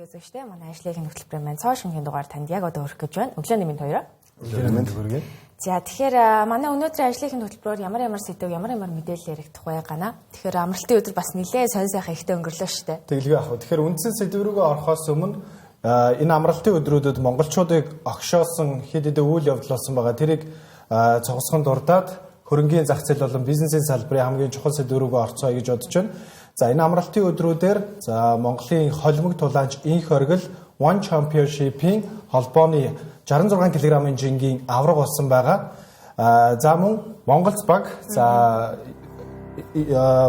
үзэгчтэй манай ажлын хөтөлбөрийн маань цоо шингийн дугаар танд яг одоо өргөх гэж байна. Өглөөний минь хоёроо. Өглөөний минь хүргэе. За тэгэхээр манай өнөөдрийн ажлын хөтөлбөрөөр ямар сэдв ямар мэдээлэл яригдах вэ гана. Тэгэхээр амралтын өдөр бас нэлээд сонь сайхан ихтэй өнгөрлөө шүү дээ. Тэглэгээ ах. Тэгэхээр үндсэн сэдв рүүгээ орохоос өмнө энэ амралтын өдрүүдэд монголчуудыг огшоосон хэд хэдэн үйл явдал болсон байгаа. Тэрийг цогцгон дурдаад хөрөнгийн зах зээл болон бизнесийн салбарын хамгийн чухал сэдв рүүгээ орцгоё гэж бодож байна. За энэ амралтын өдрүүдээр Монголын холимог тулаанч инх оргил One Championship-ийн холбооны 66 кг-ын жингийн авраг болсон байгаа. За мөн Монголц баг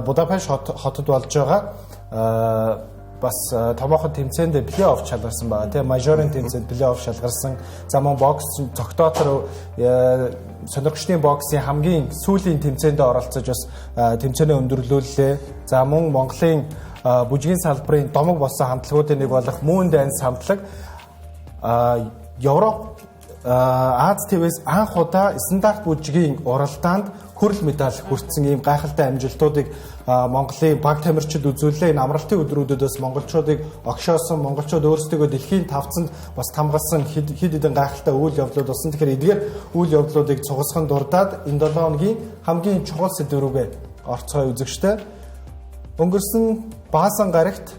Будапешт хотод болж байгаа. Бас томоохон тэмцээнд плей-офф шалгарсан байгаа. Тэгээ мажорын тэмцээнд плей-офф шалгарсан. За мөн бокс цогтоотор сонирхчны боксын хамгийн сүүлийн тэмцээнд оролцож бас тэмцээнээ өндөрлүүллээ. За мөн Монголын бүжгийн салбарын домог болсон хамтлагуудын нэг болох Moon Dance хамтлаг Европ Аз ТВ-с анх удаа стандарт бүжгийн уралдаанд хүрэл медаль хүртсэн ийм гайхалтай амжилтуудыг Монголын баг тамирчид үзүүллээ. Энэ амралтын өдрүүдэд бас монголчуудыг огшоосон, монголчууд өөрсдөө дэлхийн тавцанд бас хамгаалсан хэд хэдэн гайхалтай үйл явдлууд болсон. Тэгэхээр эдгээр үйл явдлуудыг цугасхан дурдаад энэ 7 хоногийн хамгийн чухал сэдв рүүгээ орцгоё үзэгчтэй. Өнгөрсөн баасан гарагт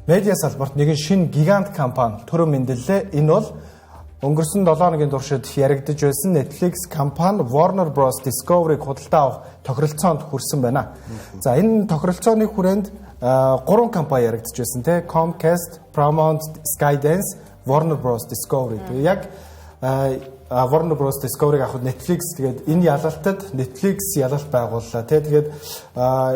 медиа салбарт нэгэн шинэ гигант компани төрөө мэндэллээ. Энэ бол өнгөрсөн 7 хоногийн туршид яригдж байсан Netflix компани Warner Bros Discovery-г худалдаа авах тохиролцоонд хүрсэн байна. За энэ тохиролцооны хүрээнд 3 компани яригдж байсан те Comcast, Paramount, Skydance, Warner Bros Discovery. Тэгээ яг Warner Bros Discovery-г авах Netflix тэгээд энэ ялалтад Netflix ялалт байгууллаа те. Тэгээд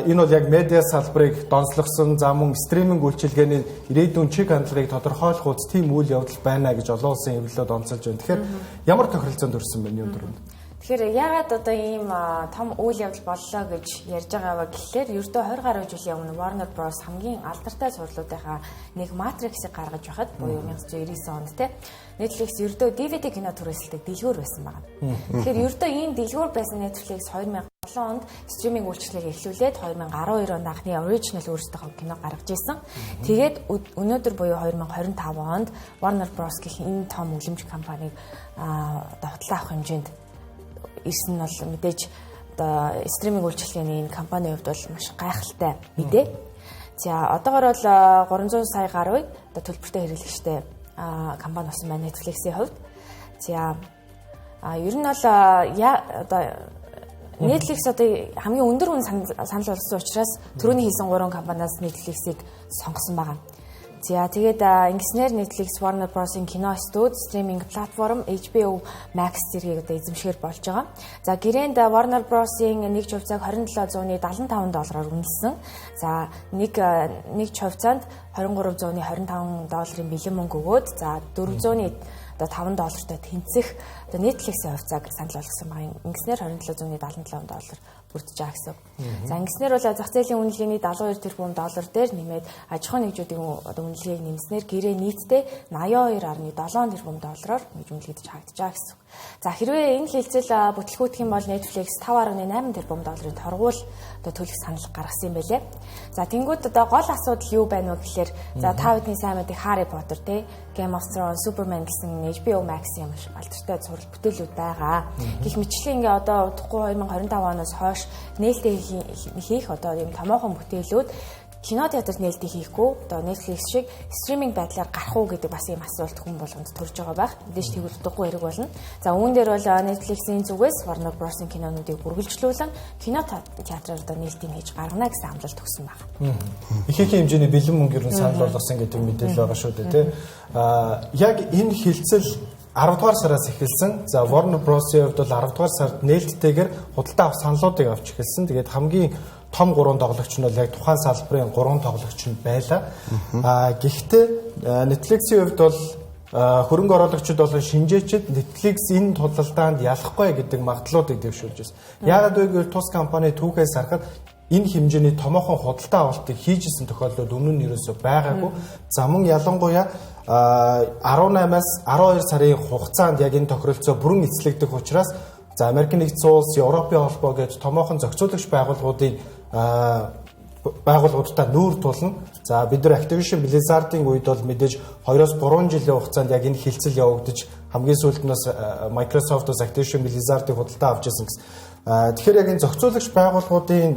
энэ бол яг медиа салбарыг донслогсон зам стриминг үйлчилгээний ирээдүйн чиг хандлагыг тодорхойлох үс тийм үйл явдал байна гэж олон улсын хэвлэлүүд онцолж байна. Тэгэхээр ямар тохиролцоонд хүрсэн бэ энэ өдрөнд? Тэгэхээр яагаад одоо ийм том үйл явдал боллоо гэж ярьж байгаа вэ гэхлээр ердөө 20 гаруй жилийн өмнө Warner Bros хамгийн алдартай сурлуудынхаа нэг Matrix-ыг гаргаж байхад буюу 1999 онд те Netflix ердөө DVD кино түрээсэлдэг дэлгүүр байсан байна. Тэгэхээр ердөө ийм дэлгүүр байсан Netflix 2007 онд стриминг үйлчилгээг эхлүүлээд 2012 онд анхны original өөрсдийнхөө кино гаргаж ирсэн. Тэгээд өнөөдөр буюу 2025 онд Warner Bros гэх энэ том үлэмж компаниг одоо хутлаа авах хэмжээнд ирсэн нь бол мэдээж одоо стриминг үйлчилгээний энэ компанийн хувьд бол маш гайхалтай мэдээ. За одоогоор бол 300 сая гаруй одоо төлбөртэй хэрэглэгчтэй компани болсон байна Netflix-ийн хувьд. За ер нь бол одоо Netflix одоо хамгийн өндөр үн санал болгосон учраас түрүүний хэлсэн 3 компаниас Netflix-ийг сонгосон байгаа. За тэгээд ингэснээр Netflix, Warner Bros-ийн кино студи, стриминг платформ HBO Max зэргийг одоо эзэмшгээр болж байгаа. За гэрээнд Warner Bros-ийн нэг хувьцааг $2775 үнэлсэн. За нэг хувьцаанд $2325 бэлэн мөнгө өгөөд за $400 одоо $5 тэнцэх одоо Netflix-ийн хувьцааг санал болгосон байгаа. Ингэснээр $2777 бүрдэж байгаа гэсэн. За ингэснээр бол зах зээлийн үнэлгээний $72 тэрбум дээр нэмээд аж ахуйн нэгжүүдийн үнэлгээг нэмснээр гэрээ нийтдээ $82.7 тэрбум гэж үнэлэгдэж харагдаж байгаа гэсэн. За хэрвээ энэ хилцэл бүтлгүүтэх юм бол Netflix $5.8 тэрбум торгуул одоо төлөх санал гаргасан юм байлээ. За тэнгууд одоо гол асуудал юу байна вэ гэхээр за та бүдний сайн мэдих Harry Potter те Game of Thrones, Superman гэсэн HBO Max-ийн алдартай зураг бүтээлүүд байгаа. Гэх мэтчлэн ингээ одоо удахгүй 2025 оноос хойш нээлттэй хийх одоо юм томоохон бүтээлүүд кино театрт нээлттэй хийхгүй одоо Netflix шиг стриминг байдлаар гарах уу гэдэг бас ийм асуулт хүн болгонд төрж байгаа байх. Мэдээж тэгвэл удахгүй хэрэг болно. За үүн дээр бол Netflix-ийн зүгээс Warner Bros-ийн кинонуудыг үргэлжлүүлэн кино театраар одоо нээлтийг хийж гаргана гэсэн амлалт өгсөн байна. Ихэнх хэмжээний бэлэн мөнгө юу санал болгосон гэдэг мэдээлэл байгаа шүү дээ, тийм. Яг энэ хилцэл 10 дугаар сараас эхэлсэн. За Warner Bros-ийн хувьд бол 10 дугаар сард нээлттэйгээр худалдаа авах саналуудыг авч эхэлсэн. Тэгээд хамгийн том 3 тоглогч нь бол яг тухайн салбарын 3 тоглогч нь байлаа. Гэхдээ Netflix-ийн хувьд бол хөрөнгө оруулагчид болон шинжээчид Netflix энэ худалдаанд ялахгүй гэдэг магадлалуудыг дэвшүүлж байна. Яагаад вэ гэвэл тус компани түүхээс харахад энэ хэмжээний томоохон худалдаа авалтыг хийжсэн тохиолдлууд өмнө нь ерөөсөй байгаагүй. За мөн ялангуяа 18-аас 12 сарын хугацаанд яг энэ тохиролцоо бүрэн эзлэгдэх учраас за Америк нэгдсэн улс, Европын холбоо гэж томоохон зохицуулагч байгууллагуудын байгууллагуудтай нүүр тулна. За бид нар Activision Blizzard-ын үед бол мэдээж 2-3 жилийн хугацаанд яг энэ хилцэл явагдаж хамгийн сүүлд нь бас Microsoft-оос Activision Blizzard-ыг худалдаа авч ирсэн гэсэн. Тэгэхээр яг энэ зохицуулагч байгууллагуудын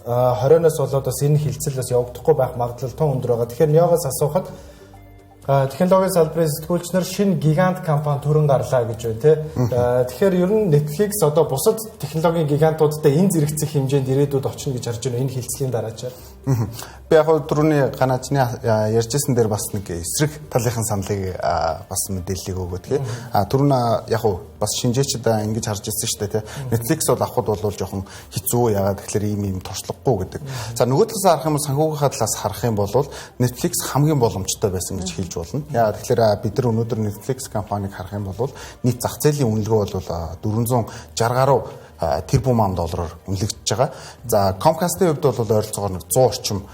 хорионоос болоод бас энэ хилцэл бас явагдахгүй байх магадлал тун өндөр байгаа. Тэгэхээр Неогоос асуухад технологийн салбарын сэтгүүлч нар шинэ гигант компани төрөн гарлаа гэж байна тий. Тэгэхээр ер нь Netflix одоо бусад технологийн гигантуудтай энэ зэрэгцэх хэмжээнд ирээдүйд очно гэж харж байна энэ хилцлийн дараачаар. Би яг түрүүний ганаачны ярьжсэн дээр бас нэг эсрэг талынхын саналыг бас мэдээллийг өгөө тий. Түрүүн яг бас шинжээчд ингэж харж ирсэн шүү дээ тий. Netflix бол авахд бол жоохон хэцүү яагаад тэгэхээр ийм туршлагагүй гэдэг. За нөгөө талаас харах юм бол санхүүгийн талаас харах юм бол Netflix хамгийн боломжтой байсан гэж хэлж болно. Яагаад тэгэхээр бид нар өнөөдөр Netflix компанийг харах юм бол нийт зах зээлийн үнэлгээ бол 460 гаруй тэрбум доллараар үнэлэгдэж байгаа. За Comcast-ийн хувьд бол ойролцоогоор 100 орчим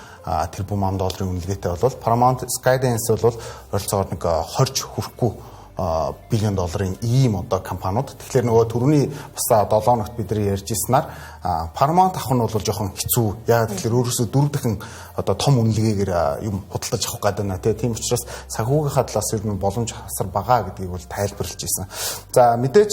тэрбум долларын үнэлгээтэй бол Paramount Skydance бол ойролцоогоор 20 хүрэхгүй $1 билион ийм одоо компаниуд. Тэгэхээр нөгөө түрүүний бас 7 хоногт бид нар ярьж ирсэнаар Paramount авах нь бол жоохон хэцүү. Яагаад гэхээр өөрөөсөө 4 дахин одоо том үнэлгээгээр юм худалдаж авах гэдэг байна тийм учраас санхүүгийнхаа талаас ер нь боломж хасар бага гэдгийг бол тайлбарлаж ирсэн. За мэдээж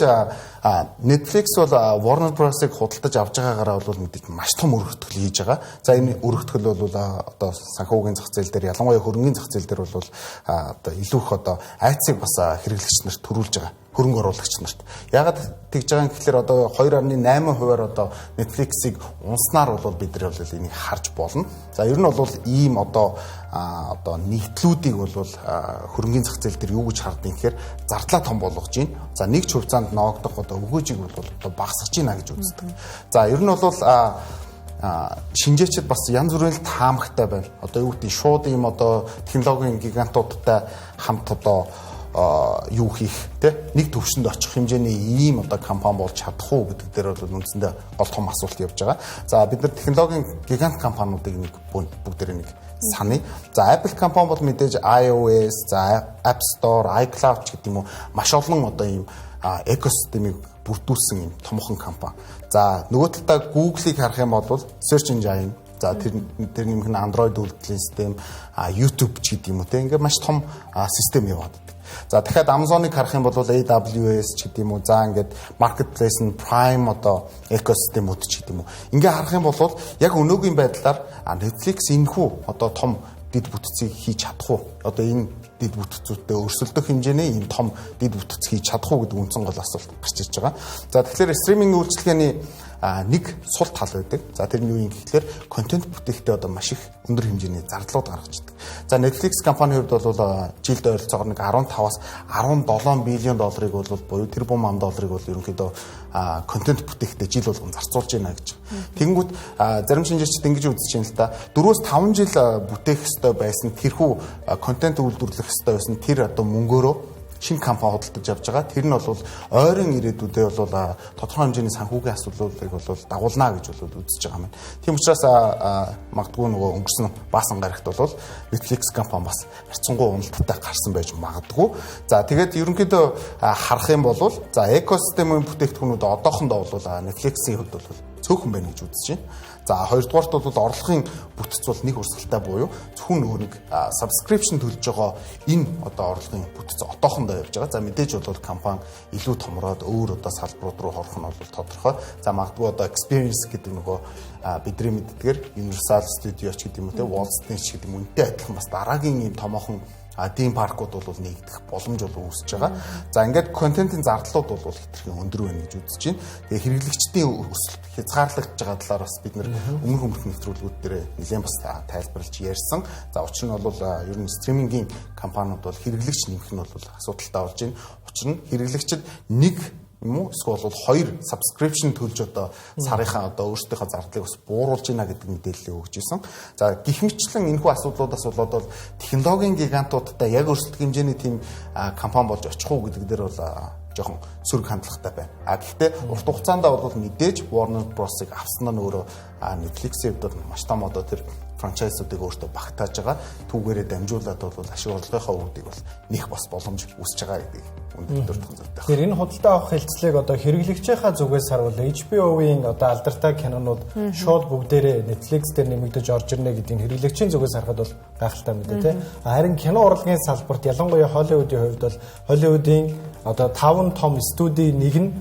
Netflix бол Warner Bros-ыг худалдаж авч байгаагаараа бол мэдээж маш том өргөтгөл хийж байгаа. За энэ өргөтгөл бол одоо санхүүгийн зах зээл дээр ялангуяа хөрөнгөний зах зээл дээр бол одоо илүү их одоо айцыг бас хэрэглэгч нарт төрүүлж байгаа. Хөрөнгө оруулагч нарт. Ягаад тэгж байгаа юм гэхээр одоо 2.8%-аар одоо Netflix-ийг унснаар бол бид нар бол энийг харж болно. За ер нь бол ийм одоо нийтлүүдийг бол хөрөнгөний зах зээл дээр юу гэж хардیں۔ гэхээр зардлаа том болгож байна. За нэг ч хувьцаанд ноогдох одоо өгөөжийг бол одоо багасгаж байна гэж үздэг. За ер нь бол шинжээчд бас янз бүрийн таамагтай байна. Одоо юу гэдэг шууд ийм одоо технологийн гигантуудтай хамт одоо юу хийх те нэг төвшөнд очих хэмжээний ийм одоо компани болж чадах уу гэдэг дээр бол үндсэндээ гол том асуулт явж байгаа. За бид нар технологийн гигант компаниудыг нэг бүгдээрээ нэг саний. За Apple компани бол мэдээж iOS, за App Store, iCloud гэдэг юм уу маш олон одоо ийм экосистемийг бүрдүүлсэн ийм томхон компани. За нөгөө талдаа Google-ыг харах юм бол search engine, за тэр нэмэх нь Android үйлдвэрлэлийн систем, YouTube ч гэдэг юм уу те ингээ маш том систем яваад. За дахиад Amazon-ыг харах юм бол AWS ч гэдэг юм уу. За ингээд marketplace нь Prime одоо экосистемүүд ч гэдэг юм уу. Ингээ харах юм бол яг өнөөгийн байдлаар Netflix энэхүү одоо том дид бүтцийг хийж чадах уу? Одоо энэ дид бүтцүүдтэй өрсөлдөх хэмжээний энэ том дид бүтц хийж чадах уу гэдэг үндсэн гол асуулт гарч ирж байгаа. За тэгэхээр стриминг үйлчилгээний нэг сул тал байдаг. За тэр нь юу юм гэхээр контент бүтээхдээ одоо маш их өндөр хэмжээний зардлууд гаргаж ирдэг. За Netflix компани хувьд бол жилд ойролцоогоор 15-аас 17 билион долларыг бол буюу тэрбум долларыг бол ерөнхийдөө контент бүтээхдээ жил болгон зарцуулж байна гэж. Тэгэнгүүт зарим шинжээчид ингэж үзэж байна л да. 4-5 жил бүтээх ёстой байсан тэрхүү контент үйлдвэрлэх ёстой байсан тэр одоо мөнгөөрөө шинэ компани худалдаж авч байгаа. Тэр нь бол ойрын ирээдүйдээ бол тодорхой хэмжээний санхүүгийн асуудлуудыг бол дагуулна гэж бол үзэж байгаа юм. Тийм учраас магадгүй нөгөө өнгөрсөн баасан гарагт бол Netflix компани бас харьцангуй уналттай гарсан байж магадгүй. За тэгээд ерөнхийдөө харах юм бол за экосистемийн бүтээгдэхүүнүүд одоохондоо бол Netflix-ийн хувьд бол цөөхөн байна гэж үзэж байна. За хоёрдугаарт бол орлогын бүтц бол нэг урсгалтай буюу зөвхөн нөгөө нэг subscription төлж байгаа энэ одоо орлогын бүтц одоохондоо явж байгаа. За мэдээж бол компани илүү томроод өөр одоо салбарууд руу орох нь бол тодорхой. За магадгүй одоо experience гэдэг нөгөө бидний мэддгээр Universal Studios гэдэг юм уу те Walt Disney гэдэг юм үнэтэй адилхан бас дараагийн ийм томоохон тийм паркууд бол нэгдэх боломж бол үүсэж байгаа. За ингээд контентын зардлууд бол хэтэрхий өндөр байна гэж үзэж байна. Тэгээ хэрэглэгчдийн өсөлт хязгаарлагдж байгаа талаар бас бид нэр өмнөх нэвтрүүлгүүд дээр нэлээд бас тайлбарлаж ярьсан. За учир нь бол ер нь стримингийн компаниуд бол хэрэглэгч нэмэх нь бол асуудалтай болж байна. Учир нь хэрэглэгчид нэг юм уу эсвэл бол 2 subscription төлж одоо сарынхаа одоо өөрсдийнхөө зардлыг бас бууруулж байна гэдэг мэдээлэл өгч ирсэн. За гэх мэтчлэн энэхүү асуудлуудаас болоод бол технологийн гигантуудтай яг өрсөлдөх хэмжээний тийм компани болж очих уу гэдэг дээр бол жоохон сөрөг хандлагатай байна. Гэхдээ урт хугацаанд бол мэдээж Warner Bros-ыг авсан нь өөрөө Netflix-ийн хувьд маш том одоо тэр франчайзуудыг өөртөө багтааж байгаа. Түүгээрээ дамжуулаад бол ашиг орлогынхаа үүдийг бол нэх бас боломж үүсэж байгаа гэдэг өндөр тооцоотой. Тэгэхээр энэ худалдаа авах хэлцлийг одоо хэрэглэгчийнхаа зүгээс харуул HBO-ийн одоо алдартай кинонууд шууд бүгдээрээ Netflix дээр нэмэгдэж орж ирнэ гэдгийг хэрэглэгчийн зүгээс харахад бол гайхалтай мэдээ тийм. Харин кино урлагийн салбарт ялангуяа Холливуудын хувьд бол Холливуудын одоо 5 том студийн нэг нь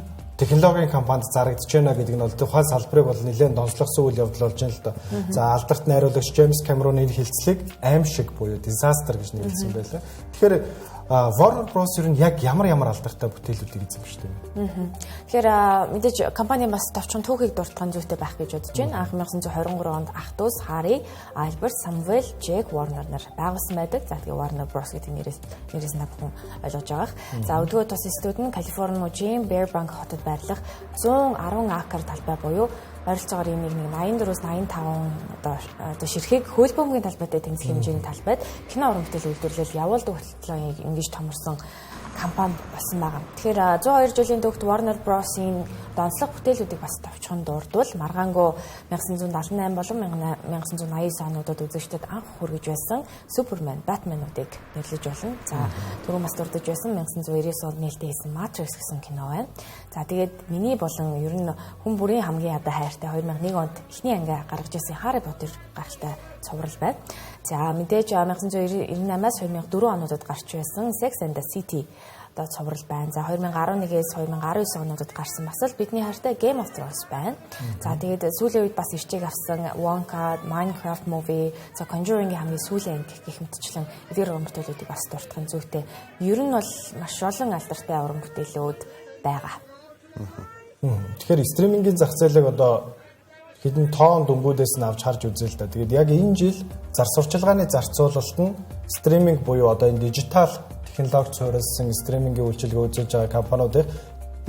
технологийн компанид зарагдж байна гэдэг нь бол тухайн салбарыг бол нэлээд донцлогсон үйл явдал болж байна л доо. За алдарт найруулагч Джеймс Кэмерон энэ хэлцлийг аим шиг буюу disaster гэж нэрлэсэн байлаа. Тэгэхээр Warner Bros ер нь яг ямар алдартай бүтээлүүдийг эзэмшдэг вэ? Тэгэхээр мэдээж компани бас товчхон түүхийг дуртахын зүйтэй байх гэж бодож байна. 1923 онд ах дүүс Harry, Albert, Samuel, Jack Warner нар байгуулсан байдаг. За тэгээ Warner Bros гэдэг нэрээс та бүхэн ойлгож байгаах. За өдгөө тус студ нь Калифорни мужийн Burbank хотод байрлах 110 акр талбай буюу ойролцоогоор ийм нэг 84-өөс 85 одоо ширхэг хөл бөмбөгийн талбайтай тэнцэх хэмжээний талбайд кино уран бүтээл үйлдвэрлэл явуулдаг хөтөлбөрийг ингэж томорсон компани болсон байгаа. Тэгэхээр 102 жилийн түүхт Warner Bros-ийн донцлог бүтээлүүдийг бас товчхон дурдвал маргаангүй 1978 болон 1989 онуудад үзэгчдэд анх хүргэж байсан Superman, Batman-уудыг нэрлэж болно. За түрүүн бас дурдж байсан 1999 онд нээлттэй хийсэн Matrix гэсэн кино байна. За тэгээд миний болон ер нь хүн бүрийн хамгийн ядаа хайртай 2001 онд эхний ангиа гаргаж ирсэн Harry Potter гайхалтай цуврал байна. За мэдээж 1998-аас 2004 онуудад гарч байсан Sex and the City одоо цуврал байна. За 2011-ээс 2019 онуудад гарсан бас л бидний хайртай Game of Thrones байна. За тэгээд сүүлийн үед бас ирчээг авсан Wonka, Minecraft movie, за Conjuring-ийн хамгийн сүүлийн анги гэх мэтчлэн эдгээр уран бүтээлүүдийг бас дуртахын зүйтэй. Ер нь бол маш олон алдартай уран бүтээлүүд байгаа. Тэгэхээр стримингийн зах зээлийг одоо хэдэн тоон дүнгуудээс нь авч харж үзээ л да. Тэгээд яг энэ жил зар сурчлагын зарцуулалт нь стриминг буюу одоо энэ дижитал технологи суурилсан стримингийн үйлчилгээ үзүүлж байгаа компаниудыг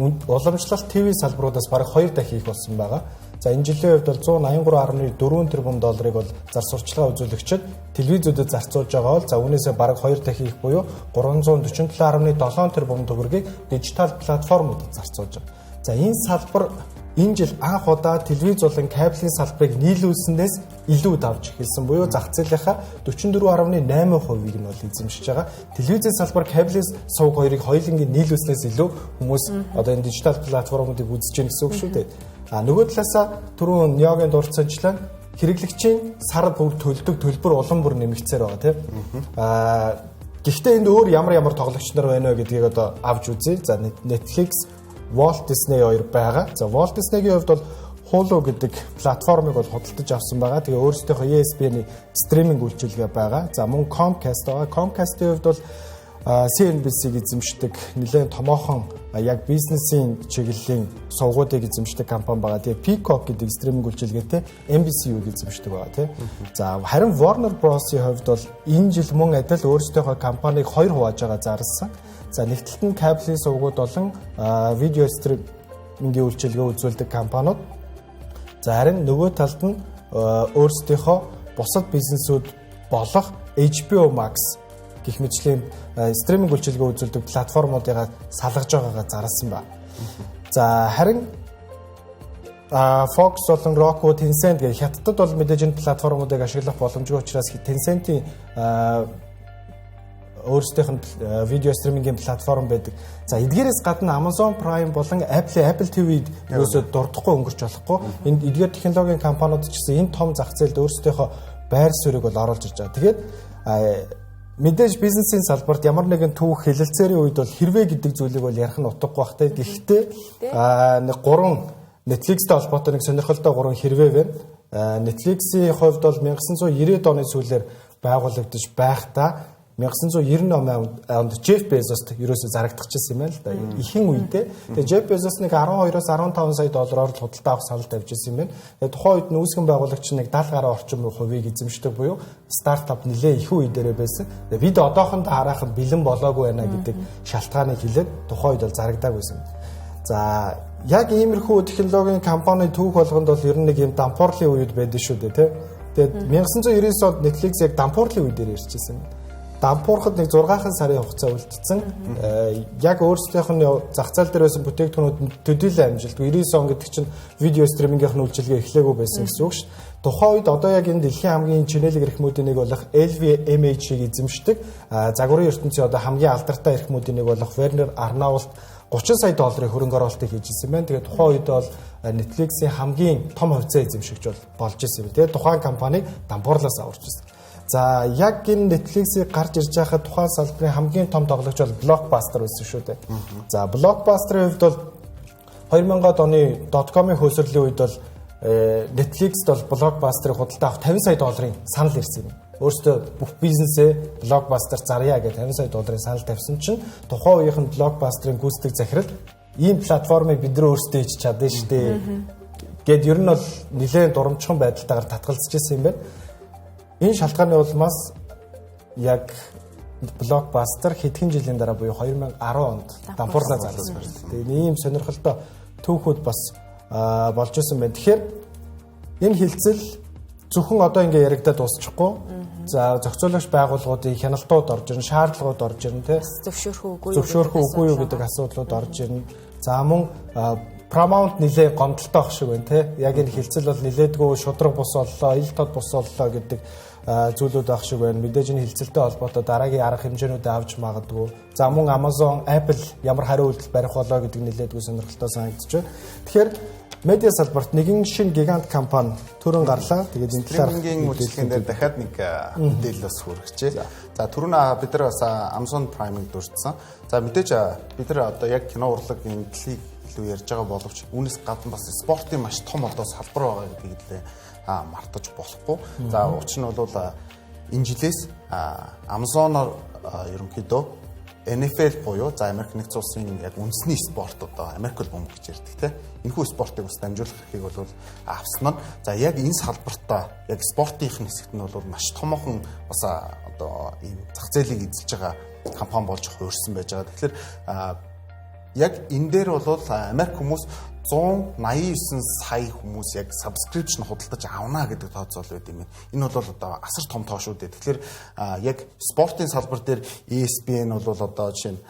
уламжлалт ТV салбаруудаас бараг 2 дахин их болсон байгаа. За энэ жилийн хувьд бол 183.4 тэрбум долларыг бол зар сурчлагын үзүүлэгчид телевизүүдэд зарцуулж байгаа бол за үүнээсээ бараг 2 дахин их буюу 347.7 тэрбум төгрөгийг дижитал платформудад зарцуулж байгаа. За энэ салбар энэ жил анх удаа телевиз болон кабелийн салбарыг нийлүүлснээс илүү давж эхэлсэн буюу зах зээлийнхаа 44.8%-ийг нь бол эзэмшиж байгаа. Телевизийн салбар кабелийн сувг хоёрыг хоёулангийн нийлүүлснээс илүү хүмүүс одоо энэ дижитал платформуудыг үзэж байна гэсэн үг шүү дээ. Нөгөө талаасаа түрүүн Ниогийн дурдсанчлан хэрэглэгчийн сар бүр төлдөг төлбөр улам бүр нэмэгцээр байгаа тийм. Гэхдээ энд өөр ямар тоглогч нар байна вэ гэдгийг одоо авч үзье. За Netflix, Walt Disney хоёр байгаа. За Walt Disney-гийн хувьд бол Hulu гэдэг платформыг бол худалдаж авсан байгаа. Тэгээ өөрсдийнхөө ESPN-ийн стриминг үйлчилгээ байгаа. За мөн Comcast байгаа. Comcast-ийн хувьд бол CNBC-г эзэмшдэг нэлээд томоохон яг бизнесийн чиглэлийн сувгуудыг эзэмшдэг компани байгаа. Тэгээ Peacock гэдэг стриминг үйлчилгээтэй NBC-г эзэмшдэг байгаа тийм. За харин Warner Bros-ийн хувьд бол энэ жил мөн адил өөрсдийнхөө компанийг хоёр хувааж байгаа зарласан. За нэгдэлт нь кабелийн сувгууд болон видео стримингийн үйлчилгээ үзүүлдэг компаниуд. За харин нөгөө талд нь өөрсдийнхөө бусад бизнесүүд болох HBO Max гэх мэтчлийн стриминг үйлчилгээ үзүүлдэг платформуудыг салгаж байгаагаа зарласан байна. За харин Fox болон Roku, Tencent гэх хятадд бол мэдээж энэ платформуудыг ашиглах боломжтой учраас Tencent-ийн өөрсдийнх нь видео стримингийн платформ байдаг. За эдгээрээс гадна Amazon Prime болон Apple TV-д юусоо дурдахгүй өнгөрч болохгүй. Энд эдгээр технологийн компаниуд ч гэсэн энэ том зах зээлд өөрсдийнхөө байр суурийг бол оруулж ирж байгаа. Тэгээд мэдээж бизнесийн салбарт ямар нэгэн түүх хэлэлцээрийн үед бол хэрвээ гэдэг зүйлийг бол ярих нь утгагүй бах те. Гэхдээ нэг 3 Netflix-тэй холбоотой нэг сонирхолтой 3 хэрвээ байна. Netflix-ийн хувьд бол 1990-ад оны сүүлээр байгуулагдаж байхдаа 1998 онд Jeff Bezos-т ерөөсөө зарагдчихсан юм байна л да. Ихэнх үедээ. Тэгээ Jeff Bezos нэг 12-оос 15 сая доллараар л худалдаа авах санал тавьжсэн юм байна. Тэгээ тухайн үед нүүсгэн байгуулагч нэг 70 гаруй орчим хувийг эзэмшдэг буюу стартап нэлээ их үе дээрээ байсан. Тэгээ бид одоохондоо харахад бэлэн болоогүй байна гэдэг шалтгааныг хэлээд тухайн үед бол зарагдааг байсан. За яг иймэрхүү технологийн компани түүх болгонд бол ер нь нэг юм дампуурлын үед байдаг шүү дээ, тийм. Тэгээд 1999 онд Netflix яг дампуурлын үе дээр ирчихсэн юм. дампуурахад нэг 6 сарын хугацаа үлдсэн. Яг өөрсдийнх нь зах зээл дээр байсан бүтээгдэхүүнүүд төдийлөн амжилтгүй 99 он гэдэг чинь видео стримингийнх нь үйлчилгээ эхлээгүй байсан гэсэн үг шүү дээ. Тухайн үед одоо яг энэ дэлхийн хамгийн чинэлэг эрхмүүдийн нэг болох LVMH-ийг эзэмшдэг. Загварын ертөнцийн одоо хамгийн алдартай эрхмүүдийн нэг болох Werner Arnault $30 сая хөрөнгө оруулалтыг хийж ирсэн байна. Тэгээд тухайн үед бол Netflix-ийн хамгийн том хувьцаа эзэмшигч болж ирсэн юм. Тэгээд тухайн компанийг дампуурлаас аварч ирсэн. За яг энэ Netflix-ийг гарч ирж байхад тухайн салбарын хамгийн том тоглогч бол Blockbuster байсан шүү дээ. За Blockbuster-ийн хувьд бол 2000-ад оны .com-ын хөөсрөлийн үед бол Netflix-д бол Blockbuster-ыг худалдаа авах $50 сая санал ирсэн юм. Өөрөөсөө бүх бизнесээ Blockbuster зарьяа гэж $50 сая санал тавьсан чинь тухайн үеийнхэн Blockbuster-ын гүйцэтгэх захирал ийм платформыг бид нар өөрсдөө хийж чадсан шүү дээ. Гэт ер нь бол нэлээд дурамчхан байдалтайгаар татгалзаж ирсэн юм байна. Энэ шалтгааны улмаас яг Blockbuster хэдхэн жилийн дараа буюу 2010 онд дампуурлаа зарласан байна. Тэгээ ийм сонирхолтой түүхүүд бас болж исэн байна. Тэгэхээр энэ хилцэл зөвхөн одоо ингээ яригадад дуусчихгүй. За зохицуулагч байгууллагуудын хяналтууд орж ирнэ, шаардлагууд орж ирнэ, тий. Зөвшөөрөх үгүй юу гэдэг асуудлууд орж ирнэ. За мөн Paramount нэлээ гомдолтой ах шиг байна, тий. Яг энэ хилцэл бол нэлээдгүй шудраг бус боллоо, ил тод бус боллоо гэдэг зүйлүүд ах шиг байна. Мэдээж энэ хилцэлтэй холбоотой дараагийн арга хэмжээнүүдээ авч магадгүй. За мөн Amazon, Apple ямар хариу үйлдэл барих болоо гэдэг нэлээдгүй сонирхолтой санагдаж байна. Тэгэхээр медиа салбарт нэгэн шинэ гигант компани төрөн гарлаа. Тэгээд энэ стримингийн үйлчлэгийн дээр дахиад нэг мэдээлэлс хүргэжээ. За түрүүн бид нар бас Amazon Prime-ыг дурдсан. За мэдээж бид нар одоо яг кино урлагийн дэлхийг илүү ярьж байгаа боловч үүнээс гадна бас спортын маш том одоо салбар байгаа гэдгийг л мартаж болохгүй. За учир нь бол энэ жилээс Amazon-оор ерөнхийдөө NFL буюу за Америк нэгдсэн улсын яг үндэсний спорт одоо Америкл бомб гэж ярьдаг тийм. Энэхүү спортыг бас дамжуулах эрхийг бол авсан нь. За яг энэ салбартаа яг спортынхын хэсэгт нь бол маш томоохон бас одоо ийм зах зээлийг эзэлж байгаа компани болж хуурсан байж байгаа. Тэгэхээр яг энэ дээр бол Америк хүмүүс 189 сая хүмүүс яг subscription худалдаж авна гэдэг тооцоол байд юм. Энэ бол одоо асар том тоо шүү дээ. Тэгэхээр яг спортын салбар дээр ESPN бол одоо жишээ нь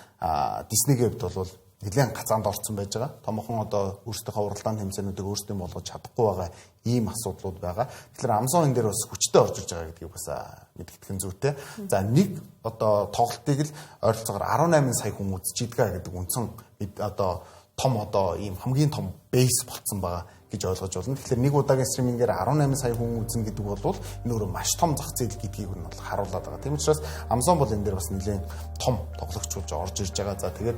Disney-ийн хувьд бол нэлээд гацаанд орсон байж байгаа. Томхон одоо өөрсдийнхөө уралдаан тэмцээнүүдийг өөрсдөө болгож чадахгүй байгаа ийм асуудлууд байгаа. Тэгэхээр Amazon энэ дээр бас хүчтэй орж ирж байгаа гэдгийг бас мэдгэдэгэн зүйтэй. За нэг одоо тоглолтыг л ойролцоогоор 18 сая хүн үзчихийдгээ гэдэг үндсэн одоо том одоо ийм хамгийн том бейс болцсон байгаа гэж ойлгож байна. Тэгэхээр нэг удаагийн стримингээр 18 сая хүн үзнэ гэдэг бол энэ өөрөө маш том зах зээл гэдгийг нь бол харуулдаг байгаа. Тийм учраас Amazon бол энэ дээр бас нэлээд том тоглогч болж орж ирж байгаа. За тэгээд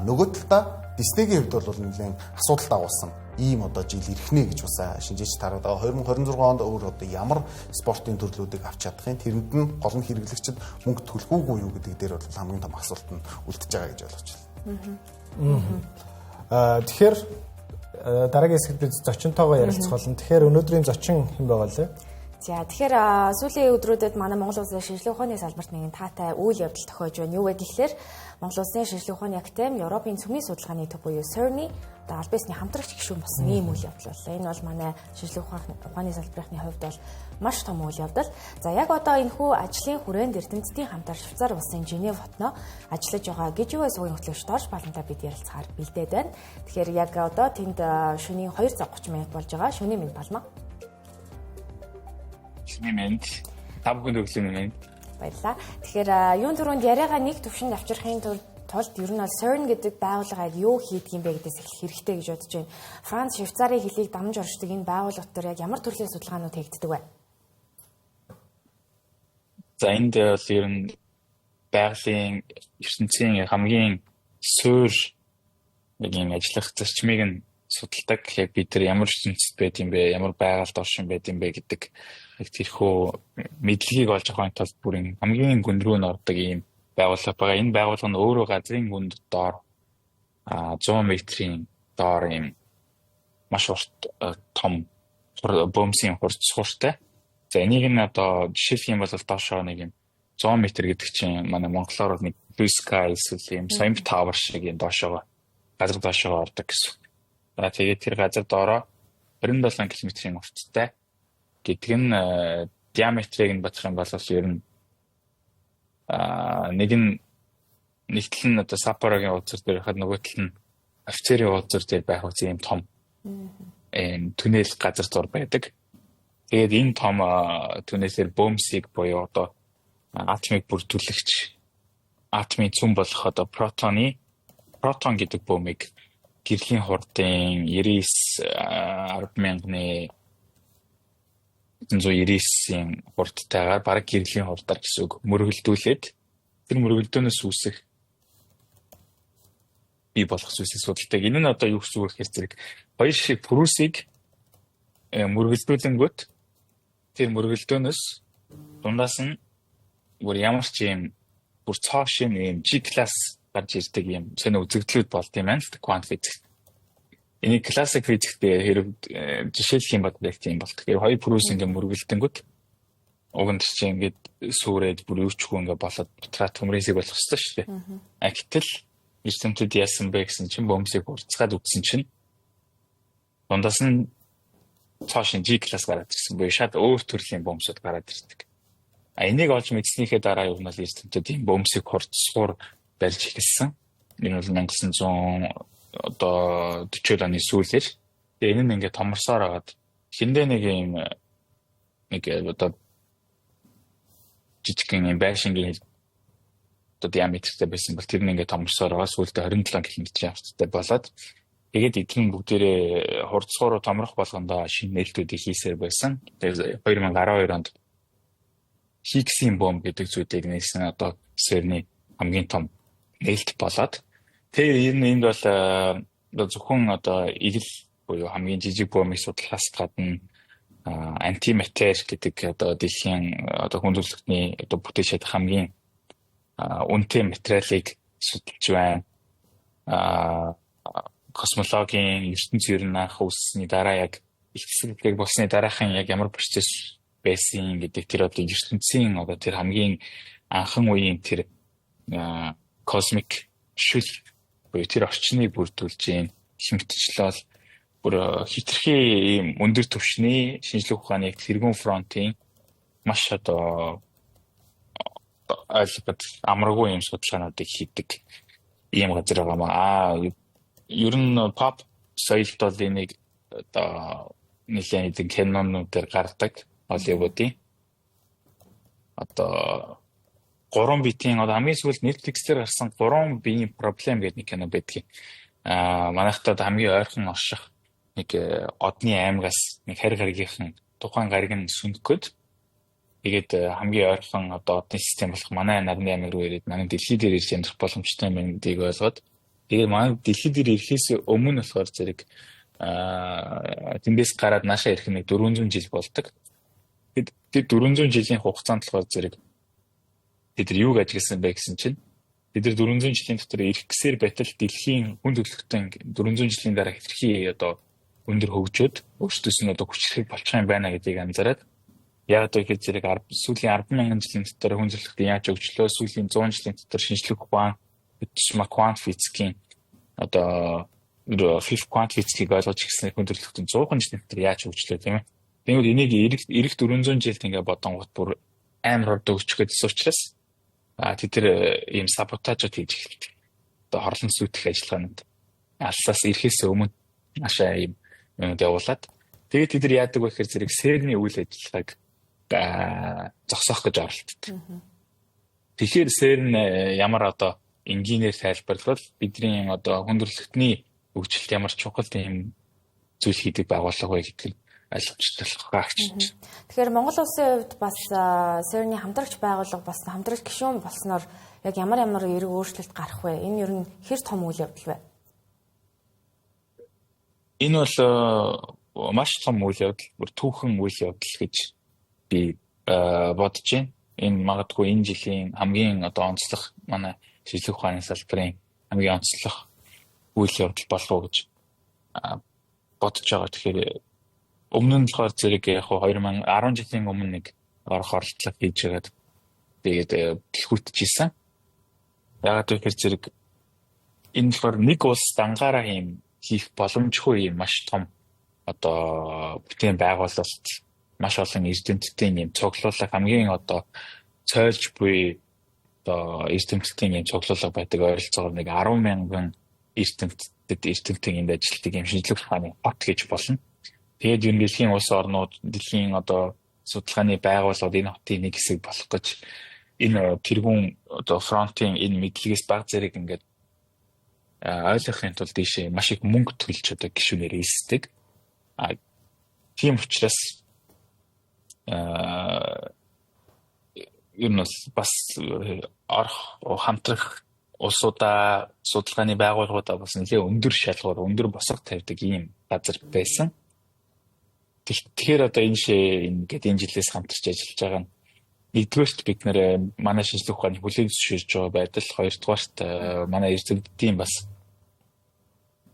нөгөө талдаа Disney-ийн хувьд бол нэлээд асуудал дагуулсан ийм одоо жил ирэх нэ гэж бас шинжээч тараад байгаа. 2026 онд өөр одоо ямар спортын төрлүүдийг авч чадах юм тэрэнд нь гол нь хэрэглэгчид мөнгө төлөхөөгүй юу гэдэг дээр бол хамгийн том асуулт нь үлдэж байгаа гэж ойлгож байна. Тэгэхээр дараагийн хэсэгт бид зочинтойгоо ярилцах болно. Тэгэхээр өнөөдрийн зочин хэн байгаа лээ? За тэгэхээр сүүлийн өдрүүдэд манай Монгол Улсын шинжилгээ ухааны салбарт нэгэн таатай үйл явдал тохиож байна. Юу вэ гэхээр Монгол Улсын шинжилгээ ухааны академи, Европын цөмийн судалгааны төв буюу CERN-ийн одоо аль биесний хамтрагч гишүүн болсон ийм үйл явдал боллоо. Энэ бол манай шинжилгээ ухааны салбарын хувьд бол маш том үйл явдал. За яг одоо энэхүү ажлын хүрээнд Эрдэмтдийн хамтар Швейцар улсын Женев хотноо ажиллаж байгаа ГЖУ сувгийн хөтлөгч Дорж Балантай бид ярилцахаар бэлдээд байна. Тэгэхээр яг одоо тэнд шөнийн 2 цаг 30 минут болж байгаа. Шөнийн минь балмаа. Минь тавгын өглөө минь баярлаа. Тэгэхээр юун түрүүнд яриагаа нэг төвшөнд авчрахын тулд ер нь бол CERN гэдэг байгууллага юу хийдэг юм бэ гэдээс эхлэх хэрэгтэй гэж бодож байна. Франц, Швейцарын хэлийг дамж оршдог энэ байгууллага төр яг ямар төрлийн судалгаанууд хийгддэг вэ? За энд бол ер нь байгалийн ертөнцийн хамгийн суур нэг юм ажиллах зарчмыг нь судалдаг. Яг бид нар ямар ертөнцид байд юм бэ, ямар байгальд оршин байд юм бэ гэдэг тэрхүү мэдлэгийг олж авахын тулд бүрийн хамгийн гүн рүү н ордог ийм байгууллага байгаа. Энэ байгууллага нь өөрөө газрын гүнд доор 100 метрийн доор ийм маш урт том бөмбөгийн хурцтай. За энийг нь одоо жишээлх юм бол доошоо нэг юм 100 м гэдэг чинь манай монголоор нэг blue sky эсвэл юм Soimp Tower шиг юм доошоо газар доошоо ордог гэсэн. Тэгээд тэр газар доороо 27 км-ийн урттай гэдэг нь диаметрыг нь бодох юм бол ер нь нэг нь нэгтэл нь одоо Саппорогийн уулзар дээр хахад нөгөө тал нь офицерийн уулзар дээр байх үс юм том түнэл газар зур байдаг. Тэгээд энэ том түнэлээр бомсыг буюу одоо атомыг бүрдүүлэгч атомын цүн болох одоо протон гэдэг бомыг гэрлийн хурдын 10,000-ийн хурдтайгаар бараг гэрлийн хурдаар гэсэн үг мөргөлдүүлээд тэр мөргөлдөөнөөс үүсэх бий болох зүйлсийг судалдаг. Энэ нь одоо юу гэсэн үг гэхээр зэрэг хоёр шиг пүрүсийг мөргөлдүүлэнгүүт тэр мөргөлдөөнөөс дундаас нь бүр ямар ч юм бүр цоо шин юм G класс гарч ирдэг юм сонио үзэгдлүүд болд юм байна л квант физик. Энийг классик физикт хэрэг жишээлх юм боддог юм болт. Тэгэхээр хоёр пүрүс ингээ мөргөлдөнгүүт уг нь чи ингээд сүрээд бүр юучгүй ингээ болоод бутраа төмрээсийг болох хэрэгтэй шүү дээ. Гэтэл эрдэмтэд яасан бэ гэсэн чинь бомсыг урцгаад үтсэн чинь дундаас нь цаашин G класс гараад ирсэн буюу шат өөр төрлийн бомсууд гараад ирдэг. Энийг олж мэдснийхээ дараа юу нь л эрдэмтэд ийм бомсыг хурцсуур барьж эхэлсэн. Энэ бол 1940 оны сүүлээр. Тэгээ энэ нь ингээд томорсоор хагаад хиндэ нэг ийм нэг одоо жижигхэн юм байшингийн одоо диаметртэй байсан бол тэр нь ингээд томорсоор байгаа сүүлдээ 27 км явцтай болоод тэгээд эдгээр бүгдээрээ хурцсуур томрох болгондоо шинэ нээлтүүдийг хийсээр байсан. Тэгээд 2012 онд Хиггсийн бомб гэдэг зүйлийг нээсэн одоо СЕРН-ийн хамгийн том нээлт болоод тэгээд энд бол зөвхөн одоо игэл буюу хамгийн жижиг бомбыг судлахаас гадна антиматер гэдэг одоо дэлхийн одоо хүндрэлтний одоо бүтээж чадах хамгийн үнэтэй материалыг судалж байна. Космологийн ертөнцийн ерөн анх үүссэний дараа яг их хэсэг болсны дараахан яг ямар процесс байсан гэдэг тэр одоо ертөнцийн одоо тэр хамгийн анхан үеийн тэр космик шүл буюу тэр орчныг бүрдүүлж юм хэмтчлэл бүр хитрхи ийм өндөр түвшний шинжлэх ухааны тэргүүн фронтын маш одоо айлбат амаргүй юм судалгаануудыг хийдэг ийм газар байгаа маа. Ер нь pop соёлд бол энийг одоо нэлээд эдэн кинонуудаар гардаг Холливуудын одоо 3 битийн одоо хамгийн сүүлд Netflix дээр гарсан 3 биеийн проблем гэдэг нэг кино байдаг. Манайхтад хамгийн ойрхон орших нэг одны аймагаас нэг харь гаригийнхан тухайн гариг нь сүндэхэд тэгээд хамгийн ойрхон одоо одны систем болох манай нарны аймаг руу ирээд манай дэлхий дээр ирж амьдрах боломжтой юм гэдгийг ойлгоод тэгээд манай дэлхий дээр ирэхээс өмнө болохоор зэрэг тэндээс гараад наашаа ирэх нэг 400 жил болдог. Тэгээд 400 жилийн хугацаанд болохоор зэрэг бид нар юуг ажигласан бэ гэсэн чинь бид нар 400 жилийн дотор ирэх гэсээр байтал дэлхийн хүн төрөлхтөн 400 жилийн дараа хэрхий одоо өндөр хөгжөөд өөрсдөөс нь одоо хүчрэх болчих юм байна гэдгийг анзаараад яг одоо ихэд зэрэг сүүлийн 10,000 жилийн дотор хүн төрөлхтөн яаж хөгжлөө сүүлийн 100 жилийн дотор шинжлэх ухаан квант физикийн одоо fifth quantum физикийг ойлгож ирсэн хүн төрөлхтөн 100 жилийн дотор яаж хөгжлөө тийм ээ. Тэгвэл энийг ирэх 400 жилд ингээ бодонгот бүр амар хурд өгч гэдсэн учраас тэд тэр ийм саботажууд хийж эхэлдэг. Одоо хорлон сүйтгэх ажиллагаанд алсаас ирэхээс өмнө ашаа ийм юмд явуулаад тэгээд тэд нар яадаг вэ гэхээр зэрэг СЕРН-ийн үйл ажиллагааг зогсоох гэж оролддог. Тэгэхээр СЕРН ямар одоо инженеэр тайлбарлал бидний одоо хүндрэлтний хөгжилт ямар чухал тийм зүйл хийдэг байгууллага вэ гэдгийг ойлгомжтой багч. Тэгэхээр Монгол улсын хувьд бас СЕРН-ийн хамтрагч байгууллага бас хамтрагч гишүүн болсноор яг ямар эерэг өөрчлөлт гарах вэ? Энэ ер нь хэр том үйл явдал вэ? Энэ бол маш том үйл явдал, бүр түүхэн үйл явдал гэж би бодож байна. Энэ магадгүй энэ жилийн хамгийн одоо онцлог манай шинжлэх ухааны салбарын хамгийн онцлог үйл явдал болов уу гэж бодож байгаа. Тэгэхээр өмнө нь болохоор зэрэг яг 2010 жилийн өмнө нэг орох оролдлого хийж байгаад тэгээд дэлгүүртжсэн. Яагаад гэвэл зэрэг энэ болохоор нэг улс дангаараа юм хийх боломжгүй юм маш том одоо бүтээн байгуулалт маш олон эрдэмтдийн юм цуглуулах хамгийн одоо цойлж буй одоо эрдэмтдийн юм цуглуулга байдаг ойролцоогоор нэг 10,000 эрдэмтдийн энд ажилладаг юм шинжлэх ухааны хот гэж болно. Тэгээд юу дэлхийн улс орнууд, дэлхийн одоо судалгааны байгууллагууд энэ хотын нэг хэсэг болох гэж энэ тэргүүн одоо фронтын энэ мэдлэгээс баг зэрэг ингээд ойлгохын тулд ийшээ маш их мөнгө төлж одоо гишүүнээр хэлсдэг. Тийм учраас юу нь бас хамтрах улсуудаа судалгааны байгууллагуудаа бас нэлээд өндөр шалгуур, өндөр босго тавьдаг ийм газар байсан. Тэгэхээр одоо энэ жилээс хамтарч ажиллаж байгаа нь нэгдүгээрт бид нэр манай шинжлэх ухааны хүлээн зөвшөөрж байгаа байдал, хоёрдугаарт манай эрдэмтдийн бас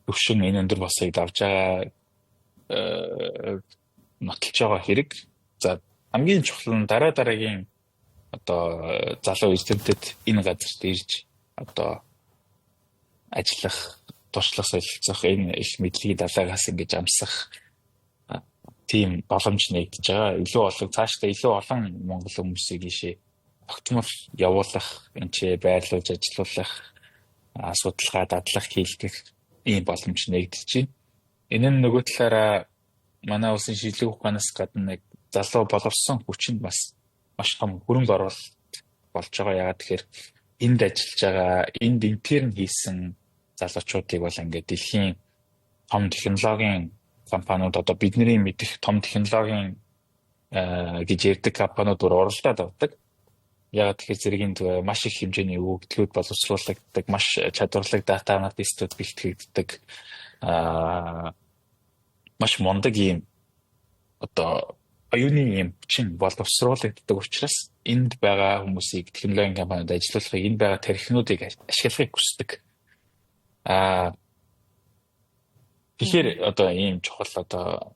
өвшин энэ өндөр босыг давж байгаа нотолж байгаа хэрэг. За хамгийн чухал нь дараагийн одоо залуу эрдэмтэд энэ газарт ирж одоо ажиллах, туршлага солилцох, энэ их мэдлэгийн далаагаас ингэж амсах тийм боломж нэгдэж байгаа. Цаашдаа илүү олон монгол хүмүүсийг ийшээ тогтмол явуулах, энэ байрлуулж ажилуулах, судалгаа, дадлах, хийлгэх ийм боломж нэгдэж байна. Энэ нь нөгөө талаараа манай улсын шинжлэх ухаанаас гадна нэг залуу боловсон хүчин бас маш том хөрөнгө оруулалт болж байгаа. Яагаад тэгэхээр энд ажиллаж байгаа, энд интерн хийсэн залуучуудыг бол ингээд дэлхийн том технологийн компаниуд одоо бидний мэдих том технологийн гэж ярьдаг компаниуд оролдоод авдаг. Яг тэгэхээр зэргийн маш их хэмжээний өгөгдлүүд боловсруулагддаг, маш чадварлаг дата аналистууд бэлтгэгддэг, маш мундаг ийм одоо оюуны юм чин боловсруулагддаг учраас энд байгаа хүмүүсийг технологийн компаниуд ажиллуулахыг, энд байгаа тархинуудыг ашиглахыг хүсдэг. Тэгэхээр одоо ийм чухал одоо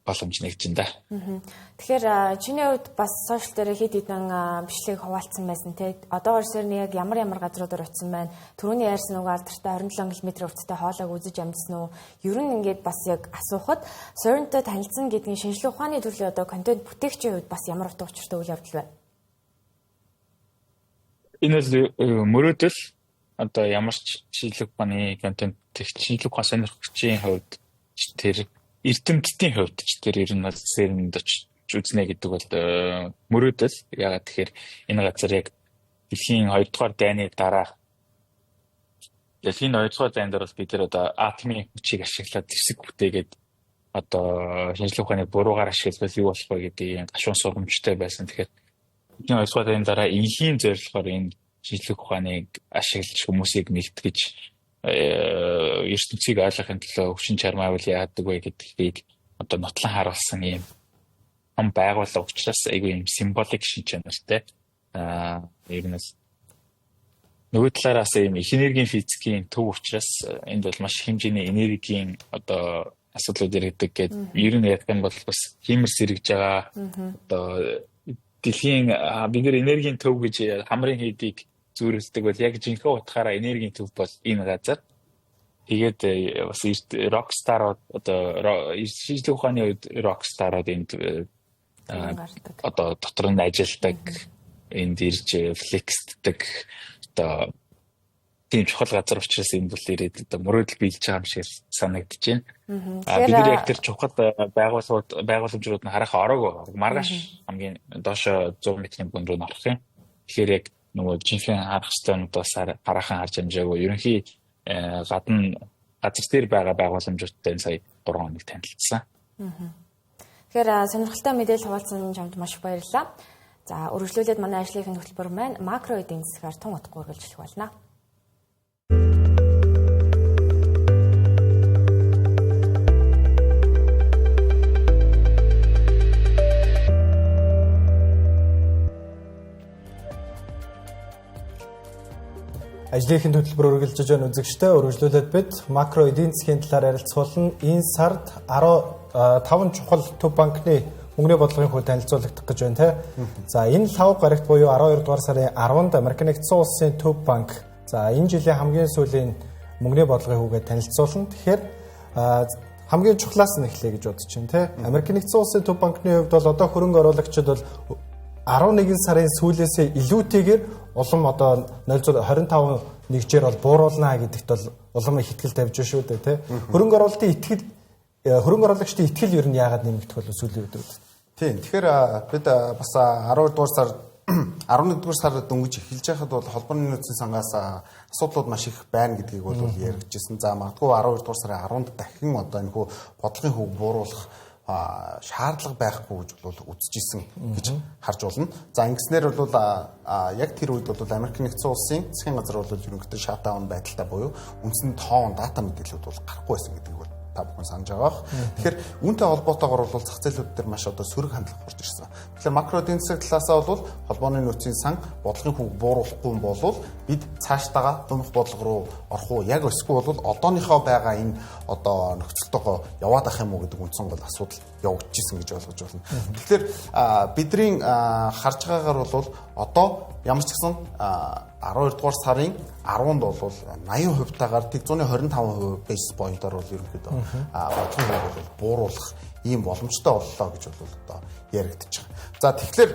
боломж нэгжин да. Тэгэхээр чиний хувьд бас сошиал дээр хэд хэдэн бичлэг хуваалцсан байсан те. Одоогоор сэрний яг ямар газруудаар очисон байна. Түрүүний ярьсан үг алдартай 27 км урттай хоолойг үзэж амжсан уу? Ер нь ингээд бас яг асуухад соринтой танилцсан гэдгийн шинжлэх ухааны төрлийн одоо контент бүтээгчийн хувьд бас ямар утга учиртай үйл явдал вэ? Энэ мөрөөдөл одоо ямар ч шинжлэх ухааны контент шинжлэх ухааны сонирхогчийн хувьд тэр эрдэмтдийн хувьд ч тэр ер нь сэрнэд очиж үзнэ гэдэг бол мөрөөдөл. Ягаад тэгэхээр энэ газар яг дэлхийн 2 дугаар дайны дараа дэлхийн 2 дугаар дайнд бол бид тэр одоо атомын хүчийг ашиглаад зэвсэг бүтээгээд одоо шинжлэх ухааны буруугаар ашиглавал юу болох вэ гэдэг гашуун сургамжтай байсан. Тэгэхээр бидний 2 дугаар дайны дараа энхийн зорилгоор энэ шинжлэх ухааныг ашиглаж хүмүүсийг нэгтгэж ертөнцийг ойлгохын төлөө өвчин чармаавал яадаг вэ гэдгийг одоо нотлон харуулсан юм том байгууллага учраас айгүй юм символик шинж чанартай. Ер нь нөгөө талаараас юм их энергийн физикийн төв учраас энд бол маш хэмжээний энергийн одоо асуудлууд ирдэг гэдэг. Ер нь яг юм бол бас химэр сэргэж байгаа одоо дэлхийн бид нар энергийн төв гэж хамрын хийдийг зүйрлдэг бол яг жинхэнэ утгаараа энергийн төв бол энэ газар. Тэгээд бас рокстарууд одоо шинжлэх ухааны үед рокстарууд энд одоо дотор нь ажилладаг, энд ирж флексддэг одоо тийм чухал газар учраас энд бол ирээд одоо мөрөөдөл биелж байгаа юм шиг санагдаж байна. Бид нар яг тэр чухал байгууламжууд нь харах ороогүй. Маргааш хамгийн доошо 100 метрийн бүн рүү орох юм. Тэгэхээр яг нөгөө жинхэнэ харах хэвээр хараахан харж амжаагүй. Ерөнхий гадна газар дээр байгаа байгууламжуудтай сая 3 хоног танилцсан. Тэгэхээр сонирхолтой мэдээлэл хуваалцсан чамд маш их баярлалаа. За үргэлжлүүлээд манай ажлын хөтөлбөр маань макро эдийн засгаар тун утга үргэлжлэх болно. Ажлын хөтөлбөр үргэлжлэж байгаа үзэгчтэй үргэлжлүүлээд бид макро эдийн засгийн талаар ярилцуулна. Энэ сард 15 чухал төв банкны мөнгөний бодлогын хүү танилцуулагдах гэж байна те. За энэ 5 гарагт буюу 12 дугаар сарын 10-нд Америк нэгдсэн улсын төв банк за энэ жилийн хамгийн сүүлийн мөнгөний бодлогын хүүгээ танилцуулна. Тэгэхээр хамгийн чухлаас нь эхлэе гэж бодож байна те. Америк нэгдсэн улсын төв банкны хувьд бол одоо хөрөнгө оруулагчид бол 11 сарын сүүлээсээ илүүтэйгээр улам одоо 0.25 нэгжээр бол бууруулна гэдэгт бол улам их итгэл тавьж шүү дээ тий. Хөрөнгө оруулагчдын итгэл ер нь яагаад нэмэгдэх болов сүүлийн үеүүд. Тийм. Тэгэхээр бид бас 12 дугаар сар 11 дугаар сард дөнгөж эхэлж байхад бол холбооны нөөцийн сангаас асуудлууд маш их байна гэдгийг бол яригдчихсэн. За магадгүй 12 дугаар сарын 10-нд дахин одоо энэ хүү бодлогын хөв бууруулах шаардлага байхгүй гэж бол үзэж исэн гэж харж болно. За ингэснээр бол яг тэр үед бол Америк нэгдсэн улсын засгийн газар бол ерөнхийдөө шатдаун байдалтай буюу үндсэн тоон дата мэдээлэлүүд бол гарахгүй байсан гэдгийг бол та бүхэн санаж байгаа. Тэгэхээр үүнтэй холбоотойгоор бол зах зээлүүд дээр маш одоо сөрөг хандлага хурж ирсэн. Тэгэхээр макро эдийн засаг талаасаа бол холбооны нөөцийн сан бодлогын хөв бууруулахгүй бол бид цаашдаа нэмэх бодлого руу орох уу яг эсвэл бол одооныхоо байгаа энэ одоо нөхцөлтөөгөө яваад ах юм уу гэдэг үндсэн гол асуудал явагдчихсэн гэж ойлгож байна. Тэгэхээр бидний харж байгаагаар бол одоо ямар ч гэсэн 12 дугаар сарын 10-нд бол 80% таагаар тэг 125% base point-аар бол ерөнхийдөө бодлогын хөв бол бууруулах ийм боломжтой боллоо гэж бол одоо яригдчих. За тэгэхээр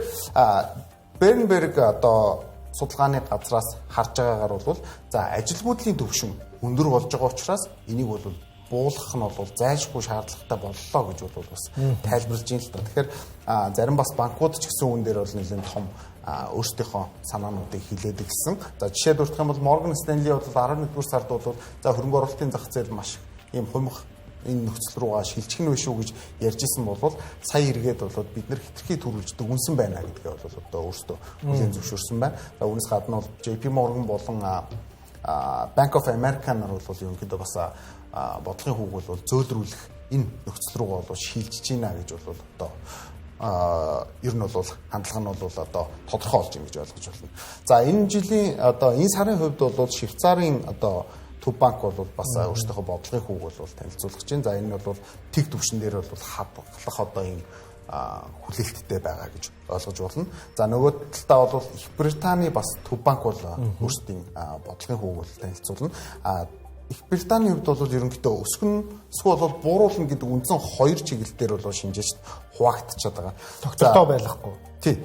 Бернберг одоо судалгааны газраас харж байгаагаар бол за ажилгүйдлийн төвшин өндөр болж байгаа учраас энийг бол буулгах нь бол зайлшгүй шаардлагатай боллоо гэж бол бас тайлбарлаж байна л да. Тэгэхээр зарим бас банкуд ч гэсэн үүн дээр бол нэлээд том өөрсдийнхөө санаануудыг хилээд гисэн. За жишээ дурдах юм бол Morgan Stanley бол 11-р сард бол за хөрөнгө оруулалтын зах зээл маш ийм хумх энэ нөхцөл рүүгээ шилжих нь биш үү гэж ярьж исэн бол сая эргээд бол бид нар хитрхи төрүүлждэг үнсэн байна гэдгээ бол одоо өөрсдөө хүлээн зөвшөөрсөн байна. За үүнээс гадна бол JP Morgan болон Bank of America нар бол ерөнхийдөө бас бодлогын хүүг бол зөөлрүүлэх энэ нөхцөл рүү бол шилжиж байна гэж бол одоо ер нь бол хандлага нь бол одоо тодорхой болж байна гэж ойлгож байна. За энэ жилийн одоо энэ сарын хувьд бол Швейцарын одоо Төв банк бол бас өөрсдийнхөө бодлогын хүүг бол танилцуулах чинь. За энэ бол тэг түвшин дээр бол хадгалах одоо ийм хүлээлттэй байгаа гэж ойлгож байна. За нөгөө талдаа бол Их Британий бас Төв банк бол өөрсдийн бодлогын хүүг бол танилцуулна. Их Британий хувьд бол ерөнхийдөө өсгөн эсвэл бол бууруулна гэдэг үндсэн хоёр чиглэлээр бол шинжээч хуваагдчихад байгаа. Тогтвортой байхгүй. Тий.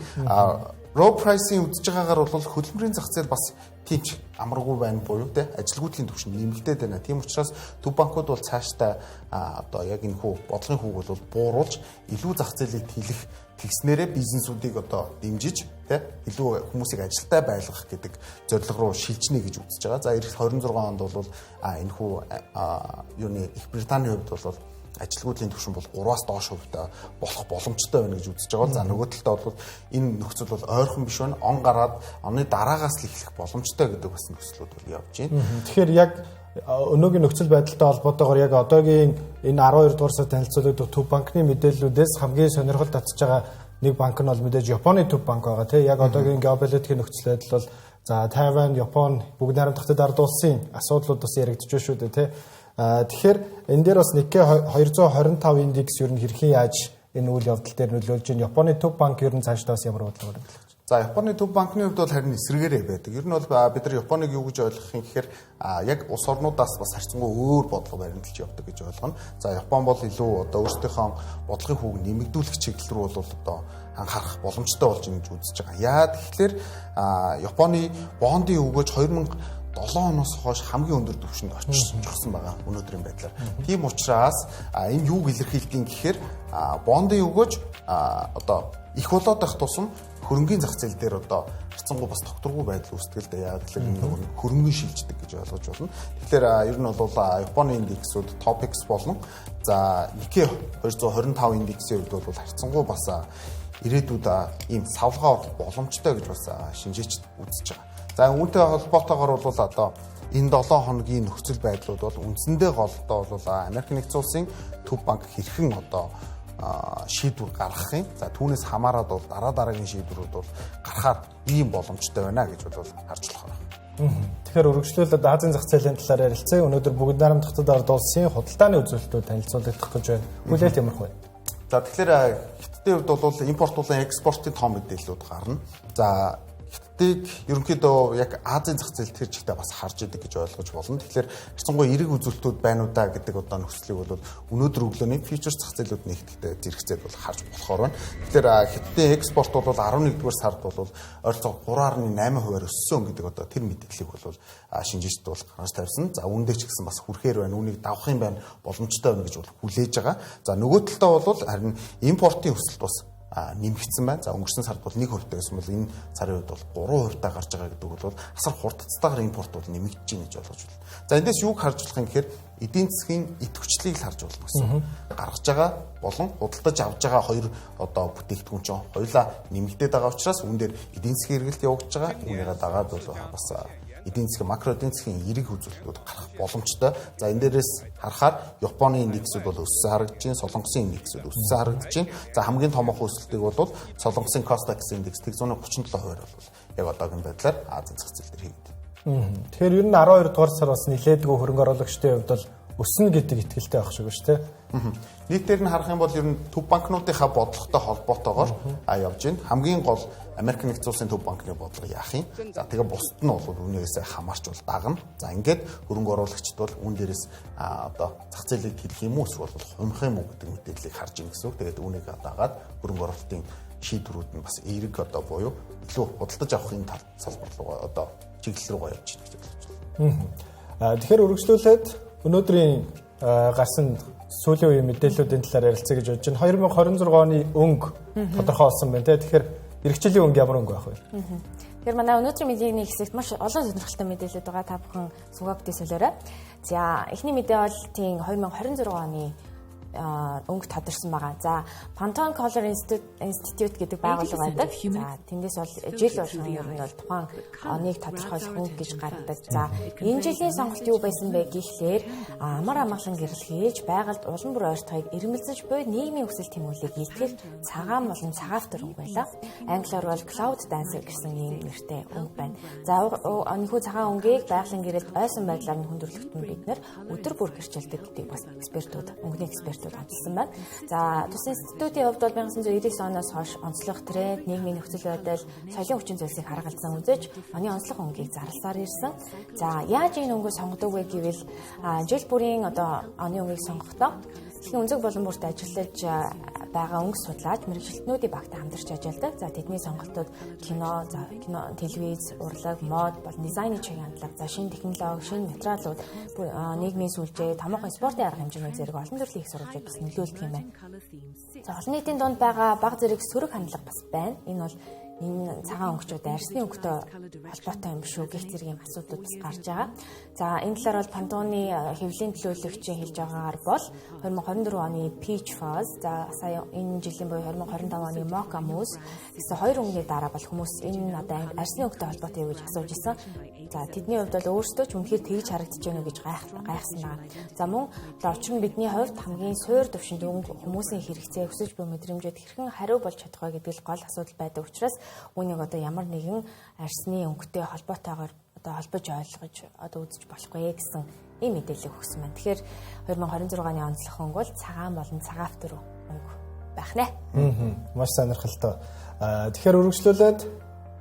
Raw price-ийн үзэж байгаагаар бол хөдөлмөрийн зах зээл бас тийч амаргүй байна буюу те ажилгүйдлийн түвшин нэмэгдээд байна. Тийм учраас төв банкуд бол цаашдаа одоо яг энэ хүү бодлогын хүүг бол бууруулж илүү зах зээлийг тэлэх тэгснээрээ бизнесүүдийг одоо дэмжиж те илүү хүмүүсийг ажилтаа байлгах гэдэг зорилго руу шилжнэ гэж үзэж байгаа. За эх 26 онд бол энэ хүү юуны Их Британий хувьд бол ажилгүйдлийн түвшин бол 3-аас доош хувьтай болох боломжтой байна гэж үзэж байгаа. За нөгөө талдаа бол энэ нөхцөл бол ойрхон биш байна. Он гараад оны дараагаас л эхлэх боломжтой гэдэг бас нөхцлүүд бол явж байна. Тэгэхээр яг өнөөгийн нөхцөл байдалтай холбоотойгоор яг одоогийн энэ 12 дугаар сард танилцуулагдах Төв банкны мэдээллүүдээс хамгийн сонирхол татж байгаа нэг банк нь бол мэдээж Японы Төв банк байгаа тийм. Яг одоогийн геополитикийн нөхцөл байдал бол за Тайван, Япон бүгд найрамдахад ард улсын асуудлууд бас яригдж байна шүү дээ тийм. Тэгэхээр энэ дээр бас Nikkei 225 индекс ер нь хэрхэн яаж энэ үйл явдал дээр нөлөөлж байна? Японы Төв банк ер нь цаашдаа бас ямар бодлого байна? За Японы Төв банкны хувьд бол харин эсрэгээрээ байдаг. Ер нь бол бид нар Японыг юу гэж ойлгох юм гэхээр яг улс орнуудаас бас харьцангуй өөр бодлого баримталж явдаг гэж ойлгоно. За Япон бол илүү одоо өөрсдийнхөө бодлогын хүүг нэмэгдүүлэх чиглэл рүү бол одоо анхаарах боломжтой болж байна гэж үзэж байгаа. Яа тэгэхээр Японы бондын өгөөж 7 оноос хойш хамгийн өндөр түвшинд очсон байгаа өнөөдрийн байдлаар. Тийм учраас энэ юуг илэрхийлдэг гэхээр бондын өгөөж одоо их болоод байх тусам хөрөнгөний зах зээл дээр одоо харьцангуй бас тогтворгүй байдал үүсдэг л да. Яагаад гэхээр энэ хөрөнгөний шилждэг гэж ойлгож байна. Тэгэхээр ер нь бол Японы индексүүд Topix болон за Nikkei 225 индексийн хувьд бол харьцангуй бас ирээдүйд ийм савлгаа орох боломжтой гэж бас шинжээч үзэж байгаа. За үүнтэй холбоотойгоор бол одоо энэ 7 хоногийн нөхцөл байдлууд бол үндсэндээ голдоо бол Америк нэгдсэн улсын Төв банк хэрхэн одоо шийдвэр гаргах юм. За түүнээс хамаарат бол дараагийн шийдвэрүүд бол гарахаар ийм боломжтой байна гэж бол харж болох байна. Тэгэхээр үргэлжлүүлээд Азийн зах зээлийн талаар ярилцъя. Өнөөдөр бүгд найрамдахад ард улсын худалдааны үзүүлэлтүүд танилцуулагдах гэж байна. Хүлээлт ямарх вэ? За тэгэхээр Хятадын хувьд бол импорт болон экспортын том мэдээллүүд гарна. За ерөнхийдөө яг Азийн зах зээл тэр чигтээ бас харж идэг гэж ойлгож болно. Тэгэхээр харьцангуй эрэг үзүүлэлтүүд байна уу да гэдэг одоо нөхцөлийг бол өнөөдөр өглөөний фьючерс зах зээлүүд нэгтгэхдээ зэрэгцээд бол харж болохоор байна. Тэгэхээр Хятадын экспорт бол 11-р сард бол ойролцоогоор 3.8% өссөн гэдэг одоо тэр мэдээллийг бол шинжээчд бол гаргаж тавьсан. За үүндээ ч гэсэн бас хүрэхээр байна. Үүнийг давах юм байна, боломжтой байна гэж бол хүлээж байгаа. За нөгөө талдаа бол харин импортын өсөлт бас нэмэгдсэн байна. За өнгөрсөн сард бол 1% гэсэн бол энэ сарын үед бол 3% гарч байгаа гэдэг бол асар хурдцтайгаар импорт бол нэмэгдэж байна гэж ойлгож байна. За эндээс юуг харж болох юм гэхээр эдийн засгийн идэвхжлийг л харж болно гэсэн. Гаргаж байгаа болон худалдаж авж байгаа хоёр одоо бүтээгдэхүүн чинь хоёулаа нэмэгдээд байгаа учраас үүн дээр эдийн засгийн эргэлт явагдаж байгаа. Үүнийгээ дагаад бол бас эдийн засгийн макро эдийн засгийн эрэг үзүүлэлтүүд гарах боломжтой. За энэ дээрээс харахаар Японы индексүүд бол өссөн харагдаж байна, Солонгосын индексүүд өссөн харагдаж байна. За хамгийн томоохон өсөлтийг бол Солонгосын Costex индекс 137% бол яг одоогийн байдлаар Азийн зах зээл дээр хийгдэ. Тэгэхээр ер нь 12 дугаар сар бас нэлээдгүй хөрөнгө оруулагчдын хувьд бол өснө гэдэг итгэлтэй байх шиг шүү дээ. Нийтээр нь харах юм бол ер нь төв банкнуудынхаа бодлоготой холбоотойгоор явж байна. Хамгийн гол Америк нэгдсэн улсын төв банкны бодлого яах юм. За тэгээ бусд нь бол үүнээс хамаарч бол дагна. За ингээд хөрөнгө оруулагчид бол үүн дээрээс одоо зах зээлийг хэлэх юм уу эсвэл хумх юм уу гэдэг мэдээллийг харж ийн гэсэн үг. Тэгээд үүнийг дагаад хөрөнгө оруулалтын шийдвэрүүд нь бас эерэг одоо буюу илүү худалдаж авахын салбар руу одоо чиглэл рүү явж байна гэж бодож байна. Тэгэхээр үргэлжлүүлээд өнөөдрийн гарсан сүүлийн үеийн мэдээллүүдийн талаар ярилцъя гэж бодож байна. 2026 оны өнгө тодорхой болсон байна те. Тэгэхээр эх жилийн өнгө ямар өнгө байх вэ? Тэгэхээр манай өнөөдрийн мэдээний хэсэгт маш олон сонирхолтой мэдээлэлүүд байгаа. Та бүхэн сүгээгдээ солиорой. За эхний мэдээ бол тийм 2026 оны өнгө тодорсон байгаа. За Pantone Color Institute гэдэг байгууллага байдаг. За тэндээс бол жил болгон ер нь бол тухайн оныг тодорхойлох өнгө гэж гаргадаг. За энэ жилийн сонголт юу байсан бэ гэхлээр амар амгалан гэрэл хийж байгальд улам бүр ойртохыг эрмэлзэж буй нийгмийн өсөлт тэмүүлгийг илтгэх цагаан болон цагаавтар өнгө байлаа. Англиар бол Cloud Dancer гэсэн ийм нэртэй өнгө байна. За энэхүү цагаан өнгийг байгалийн гэрэлд ойсон байдлаар нь хөндөрлөхтөн бид нэр өдөр бүр гэрчилдэг гэдэг бас экспертүүд, өнгөний экспертүүд хадгалсан байна. За тус институтийн хувьд бол 1999 оноос хойш онцлог тренд, нийгмийн нөхцөл байдал, соёлын хүчин зүйлсийг харгалзан үзэж оны онцлог өнгийг зарласаар ирсэн. За яаж энэ өнгөө сонгодог вэ гэвэл жил бүрийн одоо оны өнгийг сонгохдоо дэлхийн өнцөг болон бүрт ажиллаж байгаа өнгө судлаач мэргэжилтнүүдийн багтаа хамтарч ажилладаг. За тэдний сонголтууд кино, телевиз, урлаг, мод болон дизайны чиглэлийн хандлага, за шинэ технологи, шинэ материалууд, нийгмийн сүлжээ, томоохон спортын арга хэмжээний зэрэг олон төрлийн их сурвалжууд бас нөлөөлдөг юм байна. За олон нийтийн дунд байгаа бага зэрэг сөрөг хандлага бас байна. Энэ бол энэ цагаан өнгөчүүд арьсны өнгөтэй холбоотой юм биш үү гэх зэрэг юм асуудлууд бас гарч байгаа. За энэ талаар бол Pantone хэвлэлийн төлөөлөгчийн хэлж байгаагаар бол 2024 оны Peach Fuzz, за сая энэ жилийн буюу 2025 оны Mocha Mousse гэсэн хоёр өнгөний дараа бол хүмүүс энэ одоо арьсны өнгөтэй холбоотой юу гэж асууж исэн. За тэдний хувьд бол өөрсдөө ч үнэхээр тэгж харагдаж байна уу гэж гайхсан байна. За мөн учир нь бидний хувьд хамгийн суур төвшөнд хүмүүсийн хэрэгцээ өсөж буй мэдрэмжүүд хэрхэн хариу болж чадах вэ гэдэг гол асуудал байдаг учраас үүнийг одоо ямар нэгэн арьсны өнгөтэй холбоотойгоор одоо холбож ойлгож одоо үзэж болохгүй гэсэн ийм мэдээлэл өгсөн байна. Тэгэхээр 2026 оны онцлог өнгө бол цагаан болон цагаавтар өнгө байх нэ. Маш сонирхолтой. Тэгэхээр үргэлжлүүлээд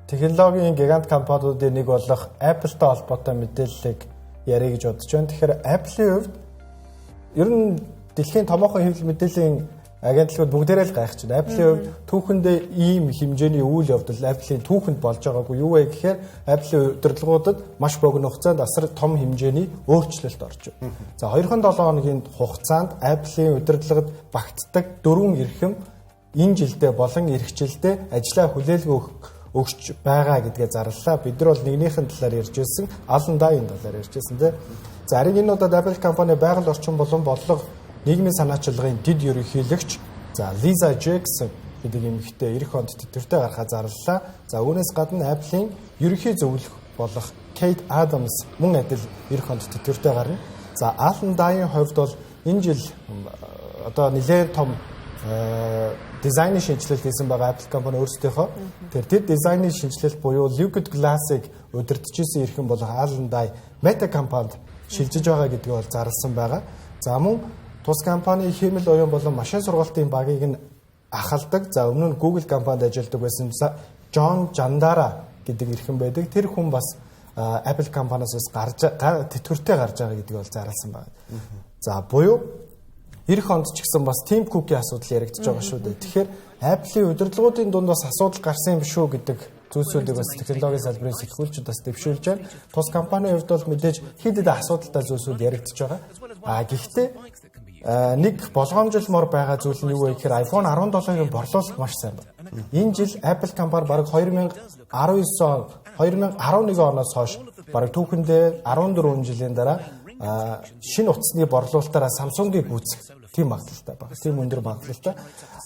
технологийн гигант компаниудын нэг болох Apple-тай холбоотой мэдээллийг ярих гэж бодож байна. Тэгэхээр Apple-ийн хувьд ер нь дэлхийн томоохон хэвлэл мэдээллийн агентлагууд бүгдээрээ л гайхаж байна. Apple-ийн хувьд түүхэндээ ийм хэмжээний үйл явдал Apple-ийн түүхэнд болж байгаагүй юу вэ гэхээр Apple-ийн удирдлагуудад маш богино хугацаанд асар том хэмжээний өөрчлөлт орж байна. За 2-7 хоногийн хугацаанд Apple-ийн удирдлагад багтдаг 4 эрхэм энэ жилдээ болон эх жилдээ ажлаа хүлээлгүй өгч байгаа гэдгээ зарлаа. Бид нар бол нэгнийхэн талаар ярьж байсан, Alan Dye-ийн талаар ярьж байсан тийм. За харин энэ удаад Apple компани байгаль орчин болон бодлого нийгмийн санаачлагын дэд ерөнхийлөгч за Lisa Jackson гэдэг эмэгтэй эх онд тэтвэртэй гаргахаа зарлаа. За үүнээс гадна Apple-ийн ерөнхий зөвлөх болох Kate Adams мөн адил эх онд тэтвэртэй гарна. За Alan Dye-ийн хувьд бол энэ жил одоо нэлээд том дизайны шинжилэлт хийсэн байгаа Apple компани өөрсдийнхөө тэр дизайны шинжилэлт буюу Liquid Glass-ыг удирдах гэсэн эрхэм болох Alan Dye Meta компанид шилжиж байгаа гэдгийг бол зарласан байгаа. За мөн тус компани хэмэл оюун болон машин сургалтын багийг нь ахалдаг. За өмнө нь Google компанид ажилладаг байсан John Jandara гэдэг ирхэн байдаг. Тэр хүн бас Apple компаниас тэтгэвртэй гарч байгаа гэдгийг бол зарласан байна. За буюу эх онд ч гэсэн бас team cookie асуудал яригдж байгаа шүү дээ. Тэгэхээр Apple-ийн удирдлагуудын дунд бас асуудал гарсан юм шүү гэдэг зүйлсүүдийг бас технологийн салбарын сэтгүүлчид бас дэвшүүлж байна. Тус компанийн хувьд бол мэдээж хэд хэдэн асуудалтай зүйлсүүд яригдж байгаа. Гэхдээ нэг болгоомжлмоор байгаа зүйл нь юу вэ гэхээр iPhone 17-ийн борлуулалт маш сайн байна. Энэ жил Apple компани бараг 2011 оноос хойш бараг түүхэндээ 14 жилийн дараа шинэ утасны борлуулалтаараа Samsung-ийг гүйцэх тийм магадлалтай байна. Тийм өндөр магадлалтай.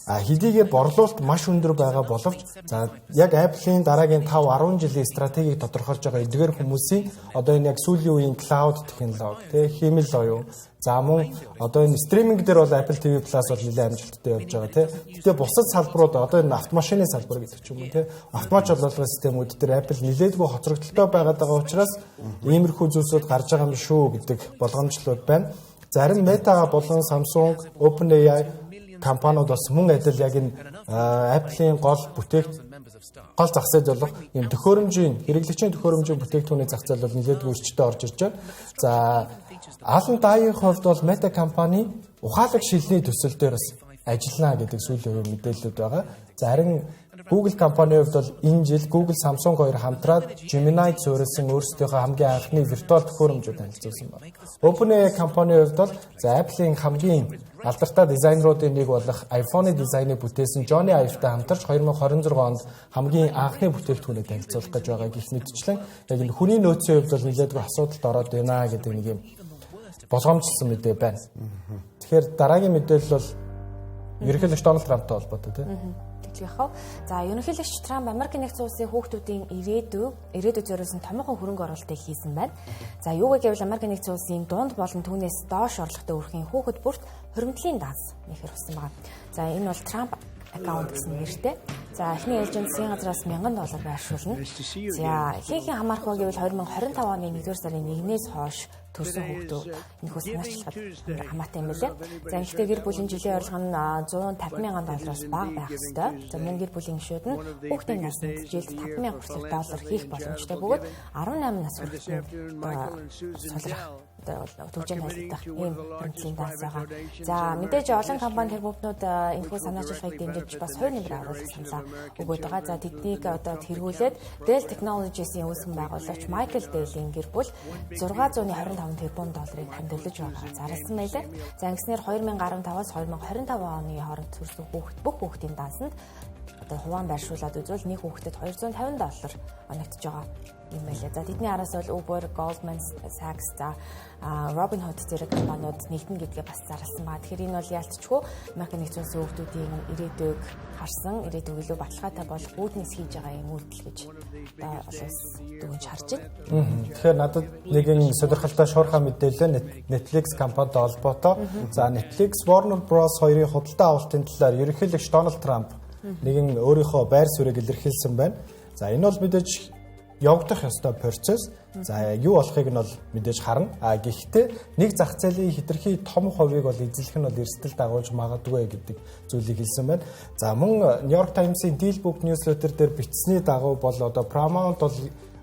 Хэдийгээр борлуулалт маш өндөр байгаа боловч за яг Apple-ийн дараагийн 5-10 жилийн стратегийг тодорхойлж байгаа эдгээр хүмүүсийн одоо энэ яг сүүлийн үеийн cloud технологи, тэ хэмэл оюун. За мөн одоо энэ стриминг дээр бол Apple TV Plus бол нэлээд амжилттай явж байгаа тий. Гэтэ бусад салбарууд одоо энэ автомашины салбар гэдэг ч юм уу тий. Автомат жолоолгын системүүд дээр Apple нэлээдгүй хоцрогдолтой байгаад байгаа учраас иймэрхүү зүйлсүүд гарч байгаа юм шүү гэдэг болгоомжлууд байна. Зарим Meta болон Samsung, OpenAI компаниуд бас мөн адил яг энэ Apple-ийн гол зах зээл болох юм хэрэглэгчийн төхөөрөмжийн бүтээгдэхүүний зах зээл бол нэлээдгүй өрчтэй орж ирж байна. За Алан Дайгийн хувьд бол Meta компани ухаалаг шилний төсөл дээр бас ажиллана гэдэг сүүлийн үеийн мэдээлэлүүд байгаа. За харин Google компанийн хувьд бол энэ жил Google, Samsung хоёр хамтраад Gemini суурилсан өөрсдийнхөө хамгийн анхны виртуал төхөөрөмжүүд танилцуулсан байна. OpenAI компанийн хувьд бол за Apple-ийн хамгийн алдартай дизайнеруудын нэг болох iPhone-ы дизайныг бүтээсэн Johnny Ive-тай хамтарч 2026 онд хамгийн анхны бүтээгдэхүүнээ танилцуулах гэж байгаа гэх мэтчлэн яг энэ хүний нөөцийн хувьд бол нэлээдгүй асуудалд ороод байна гэдэг нэг юм болгоомжлсон мэдээ байна. Тэгэхээр дараагийн мэдээлэл бол ерөнхийлөгч Donald Trump-тай холбоотой тийм. За ерөнхийлөгч Трамп Америкийн нэгдсэн улсын хүүхдүүдийн ирээдүйд зориулсан томоохон хөрөнгө оруулалтыг хийсэн байна. За юу гэвэл Америкийн нэгдсэн улсын дунд болон түүнээс доош орлоготой өрхийн хүүхэд бүрт хуримтлалын данс нэхэр хүссэн байна. За энэ бол Трамп аккаунт гэсэн нэртэй. За эхний ээлжинд засгийн газраас $1000 байршуулна. За ихэнх хамаарах вэ гэвэл 2025 оны 1-р сарын 1-ээс хойш төрсэн хүүхдүүд энэхүү санаачлагад хамаатай юм билээ. За ихтэй гэр бүлийн жилийн орлого нь $150,000-аас бага байх ёстой. За мөн гэр бүлийн гишүүд нь хүүхдийн наснд жилд $50,000 хүртэлх хийх боломжтой бөгөөд 18 нас хүртэл солирох төвчэн хайлтах ийм хэмжээний данс байгаа. За мэдээж олон компани тэргүүтнүүд энэхүү санаачлагыг дэмжиж бас хувь нэмэр оруулах саналаа өгөөд байгаа. За тэднийг одоо тэргүүлээд Dell Technologies-ийн үүсгэн байгуулагч Michael Dell-ийн гэр бүл $625 тэрбум хандивлаж байгаа зарласан байлаа. За ингэснээр 2015-аас 2025 оны хооронд төрсэн бүх хүүхдийн дансанд одоо хуваан байршуулад үзвэл нэг хүүхдэд $250 оногдож байгаа юм байлаа. За тэдний араас бол Uber, Goldman Sachs, за Robinhood зэрэг компаниуд нэгдэн гэдгээ бас зарласан ба. Тэгэхээр энэ бол ялцчгүй Америкийн нэгдсэн улсын хүүхдүүдийн ирээдүйг харсан, ирээдүйг илүү баталгаатай болох үүднээс хийж байгаа юм үйлдэл гэж одоо олоос дүгнж харж байна. Тэгэхээр надад нэгэн сонирхолтой шуурхай мэдээлэл Netflix компанитай холбоотой. За Netflix Warner Bros. Хоёрын худалдаа авалтын талаар ерөнхийлөгч Donald Trump нэгэн өөрийнхөө байр суурийг илэрхийлсэн байна. За энэ бол мэдээж явагдах ёстой процесс. За юу болохыг нь бол мэдээж харна. Гэхдээ нэг зах зээлийн хэтэрхий том хувийг бол эзлэх нь бол эрсдэл дагуулж магадгүй гэдэг зүйлийг хэлсэн байна. За мөн New York Times-ийн Deal Book newsletter дээр бичсэний дагуу бол одоо Paramount бол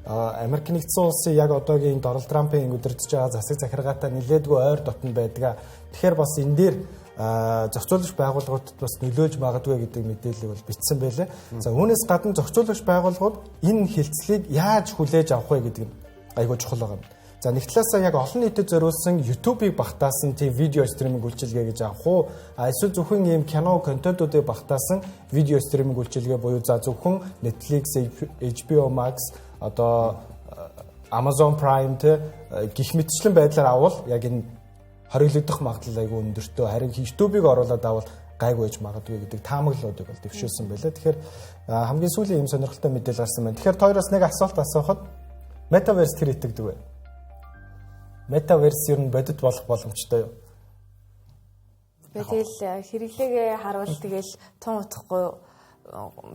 Америк нэгдсэн улсын яг одоогийн Donald Trump-ийн удирдах байгаа засаг захиргаатай нэлээдгүй ойр дотн байдаг. Тэгэхээр бас энэ дээр зохицуулагч байгууллагуудад бас нөлөөлж магадгүй гэдэг мэдээлэл бол бичсэн байлээ. За үүнээс гадна зохицуулагч байгууллагууд энэ хилцлийг яаж хүлээж авах вэ гэдэг нь айгүй чухал байгаа юм. За нэг талаасаа яг олон нийтэд зориулсан YouTube-ыг багтаасан тийм видео стриминг үйлчилгээ гэж авах уу? Эсвэл зөвхөн ийм кино контентуудыг багтаасан видео стриминг үйлчилгээ буюу за зөвхөн Netflix, HBO Max, одоо Amazon Prime гэх мэтчлэн байдлаар авал яг энэ хориглогдох магадлал айгүй өндөртөө. Харин YouTube-ыг оруулаад авал гайгүй байж магадгүй гэдэг таамаглалуудыг бол дэвшүүлсэн байлаа. Тэгэхээр хамгийн сүүлийн юм сонирхолтой мэдээлэл гарсан байна. Тэгэхээр тойроос нэг асуулт асуухад Metaverse тэр итгэдэг вэ? Metaverse ер нь бодит болох боломжтой юу? Тэгэл хэрэглээгээ харуул тэгэл тун утахгүй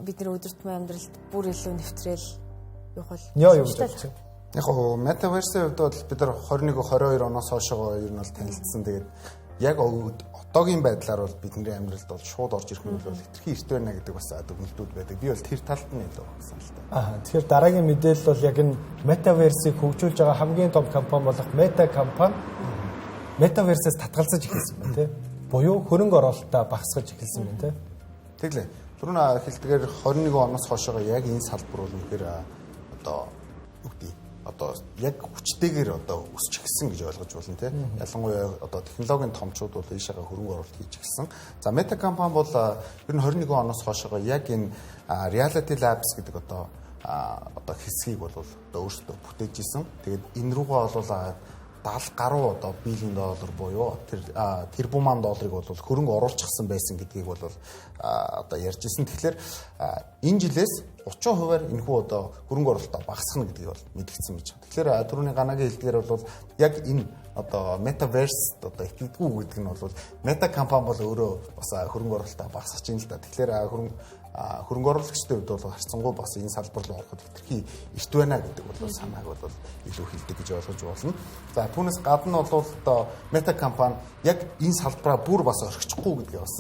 бидний өдөртмөн амьдралд бүр илүү нэвтрээл явах бол юу гэж бодож байна? Яг гоо Metaverse-ийн хувьд бол бид нар 21-22 оноос хойшоо ер нь бол танилцсан. Тэгээд яг одоогийн байдлаар бол бидний амьдралд бол шууд орж ирэх нь бол хэтэрхий эрт байна гэдэг бас дүгнэлтүүд байдаг. Би бол тэр талд нь илүү болсон л та. Тэгэхээр дараагийн мэдээлэл бол яг энэ метаверсийг хөгжүүлж байгаа хамгийн том компани болох Meta компани метаверсээс татгалзаж эхэлсэн байна тийм. Буюу хөрөнгө оруулалтаа багасгаж эхэлсэн байна тийм. Тэглээ. Түрүүн хэлдгээр 21 оноос хойшоо яг энэ салбар бол үнэхээр одоо юу гэдэг одоо яг хүчтэйгээр одоо өсч эхэлсэн гэж ойлгож болно тийм. Ялангуяа одоо технологийн томчууд бол ийшээгээ хөрөнгө оруулалт хийж эхэлсэн. За Meta компани бол ер нь 21 оноос хойшоо яг энэ Reality Labs гэдэг одоо хэсгийг бол одоо өөрсдөө бүтээж исэн. Тэгээд энэ рүүгээ бол 70 гаруй одоо $1 билион буюу тэрбуман долларыг бол хөрөнгө оруулчихсан байсан гэдгийг бол одоо ярьж ирсэн. Тэгэхээр энэ жилээс 30%-аар энэхүү одоо хөрөнгө оруулалтаа багасгах гэдгийг бол мэдгдсэн гэж байна. Тэгэхээр түрүүний ганагийн хэлдгээр бол яг энэ одоо Metaverse одоо итгэдэггүй гэдэг нь бол Meta компани бол өөрөө бас хөрөнгө оруулалтаа багасгах чинь л да. Тэгэхээр хөрөнгө оруулагчдын хувьд бол харцангуй бас энэ салбар руу ороход хэтэрхий эрт байна гэдэг бол санааг бол илүү хэлдэг гэж ойлгож болно. За түүнээс гадна бол Meta компани яг энэ салбараа бүр бас орхичихгүй гэдгийг бас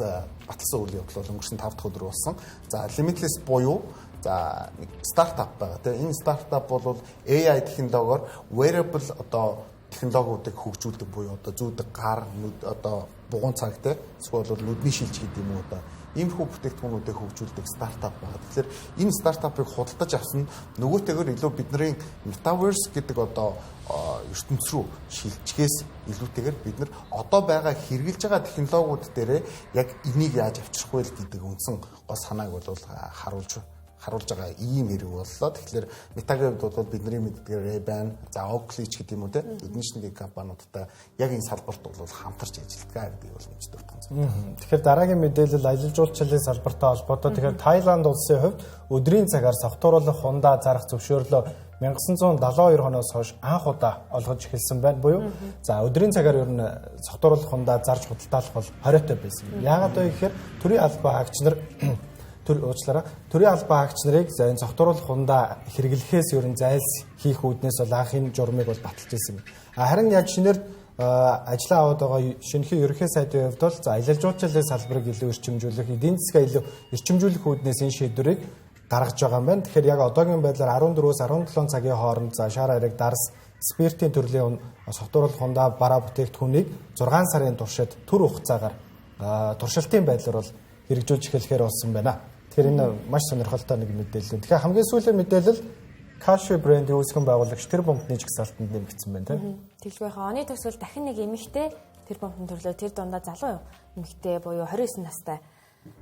баталсан үйл явдал бол өнгөрсөн 5 дахь өдөр болсон. За Limitless буюу за нэг стартап байгаа тийм. Энэ стартап бол AI технологиор wearable одоо технологиудыг хөгжүүлдэг буюу одоо зүүдэг гар одоо бугуун цаг тийм. Эсвэл нүдний шилж гэдэг юм уу одоо иймэрхүү бүтээгдэхүүнүүдийг хөгжүүлдэг стартап байна. Тэгэхээр энэ стартапыг худалдаж авсан нөгөөтэйгөр илүү бидний Metaverse гэдэг одоо ертөнц рүү шилжихээс илүүтэйгэр бид нар одоо байгаа хэрэгжилж байгаа технологиуд дээрээ яг энийг яаж авчрах вэ гэдэг үндсэн гол санааг бол харуулж байгаа ийм хэрэг боллоо. Тэгэхээр Meta-гийн хувьд бол бидний мэддгээр Ray-Ban, за Oakley ч гэдэг юм уу те эдгээр шинэ компаниудтай яг энэ салбарт бол хамтарч ажилладаг гэдгийг бол мэддэг байна. Тэгэхээр дараагийн мэдээлэл аялал жуулчлалын салбартай холбоотой. Тэгэхээр Тайланд улсын хувьд өдрийн цагаар согтууруулах хундаа зарах зөвшөөрлөө 1972 оноос хойш анх удаа олгож эхэлсэн байна буюу за өдрийн цагаар ер нь согтууруулах хундаа зарж худалдаалах бол хориотой байсан. Яагаад вэ гэхээр төрийн албан хаагч нар төрийн албан хаагч нарыг энэ согтууруулах хундаа хэрэглэхээс ер нь зайлс хийх үүднээс бол анхын журмыг бол баталж ирсэн. Харин яг шинээр ажиллаа аваад байгаа шинэхэн ерөнхий сайдын хувьд бол за аялал жуулчлалын салбарыг илүү эрчимжүүлэх, эдийн засгаа илүү эрчимжүүлэх үүднээс энэ шийдвэрийг гаргаж байгаа юм байна. Тэгэхээр яг одоогийн байдлаар 14-өөс 17 цагийн хооронд за шар ариг дарс спиртийн төрлийн согтууруулах хундаа бараа бүтээгдэхүүнийг 6 сарын туршид төр хугацаагаар туршилтын байдлаар бол хэрэгжүүлж эхлэхээр болсон байна. Тэгэхээр энэ маш сонирхолтой нэг мэдээлэл. Тэгэхээр хамгийн сүүлийн мэдээлэл Kashi брендийн үүсгэн байгуулагч тэр бомбны жигсаалтанд нэмэгдсэн байна тийм. Тэглэвийнхээ оны төгсгөл дахин нэг эмэгтэй тэр бомбны төрлөө тэр дундаа залуу эмэгтэй буюу 29 настай.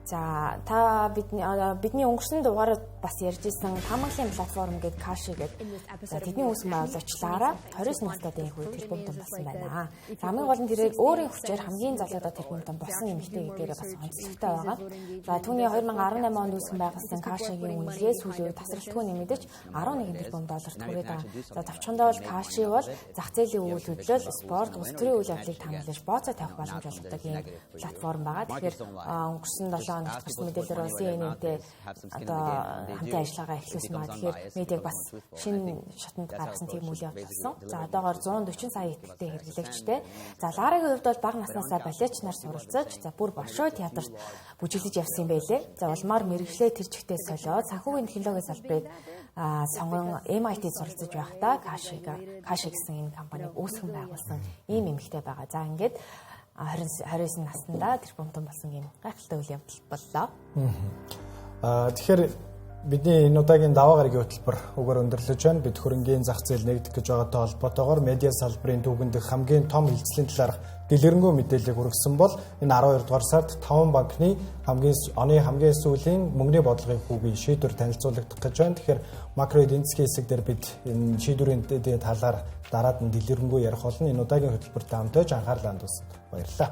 За та бидний өнгөрсөн дугаард бас ярьжсэн тамгалын платформ гэдэг Kashi гэдэг. За тэдний үүсгэн байгуулагчлаараа 29 настай дээгүүр тэр бомбон болсон байна. За хамгийн гол нь тэрийг өөрийн хүчээр хамгийн залуудаа тэр бомбон болсон эмэгтэй гэдгээрээ бас онцлогтой байгаа. За түүний 2018 онд үүсгэн байгуулсан Kashi-гийн үнэлгээ сүүлийн үед тасралтгүй нэмэгдэж 11 тэрбум доллар түрээд байгаа. За товчхондоо бол Kashi бол зах зээлийн үйл хөдлөл, спорт, улс төрийн үйл явдлыг хамгаалж бооцоо тавих боломж олгодог ийм платформ байгаа. Тэгэхээр өнгөрсөн 7 хоногт гарсан мэдээлэлээр бол CNN-тэй одоо хамтын ажиллагаа эхлүүлсэн байна. Тэгэхээр медиаг бас шинэ шатанд гаргасан тийм үйл явдал болсон. За одоогоор 140 сая ихтэй хэрэглэгчтэй. За Ларагийн хувьд бол бага наснаасаа балетч нар суралцаж, за бүр Болшой театрт бүжиглэж явсан юм байлээ. За улмаар мэргэжлээ тэр чигтээ солиод санхүүгийн технологийн салбарыг сонгон MIT-д суралцаж байхдаа Kashi гэсэн энэ компаниг үүсгэн байгуулсан ийм эмэгтэй байгаа. За ингээд 29 наснда тэр бомтон болсон юм гайхалтай үйл явдал боллоо. Тэгэхээр бидний энэ удаагийн даваа гарагийн хөтөлбөр угаар өндөрлөж байна. Бид хөрөнгийн зах зээл нэгдэх гэж байгаатай холбоотойгоор медиа салбарын түүхэн дэх хамгийн том хилцлийн талаарх дэлгэрэнгүй мэдээллийг хүргэсэн бол энэ 12 дугаар сард 5 банкны оны хамгийн сүүлийн мөнгөний бодлогын хүүгийн шийдвэр танилцуулагдах гэж байна. Тэгэхээр макро эдийн засгийн хэсэг дээр бид энэ шийдвэрийн талаар дараад нь дэлгэрэнгүй ярих болно. Энэ удаагийн хөтөлбөрт хамтдаж анхаарлаа хандуулсанд баярлалаа.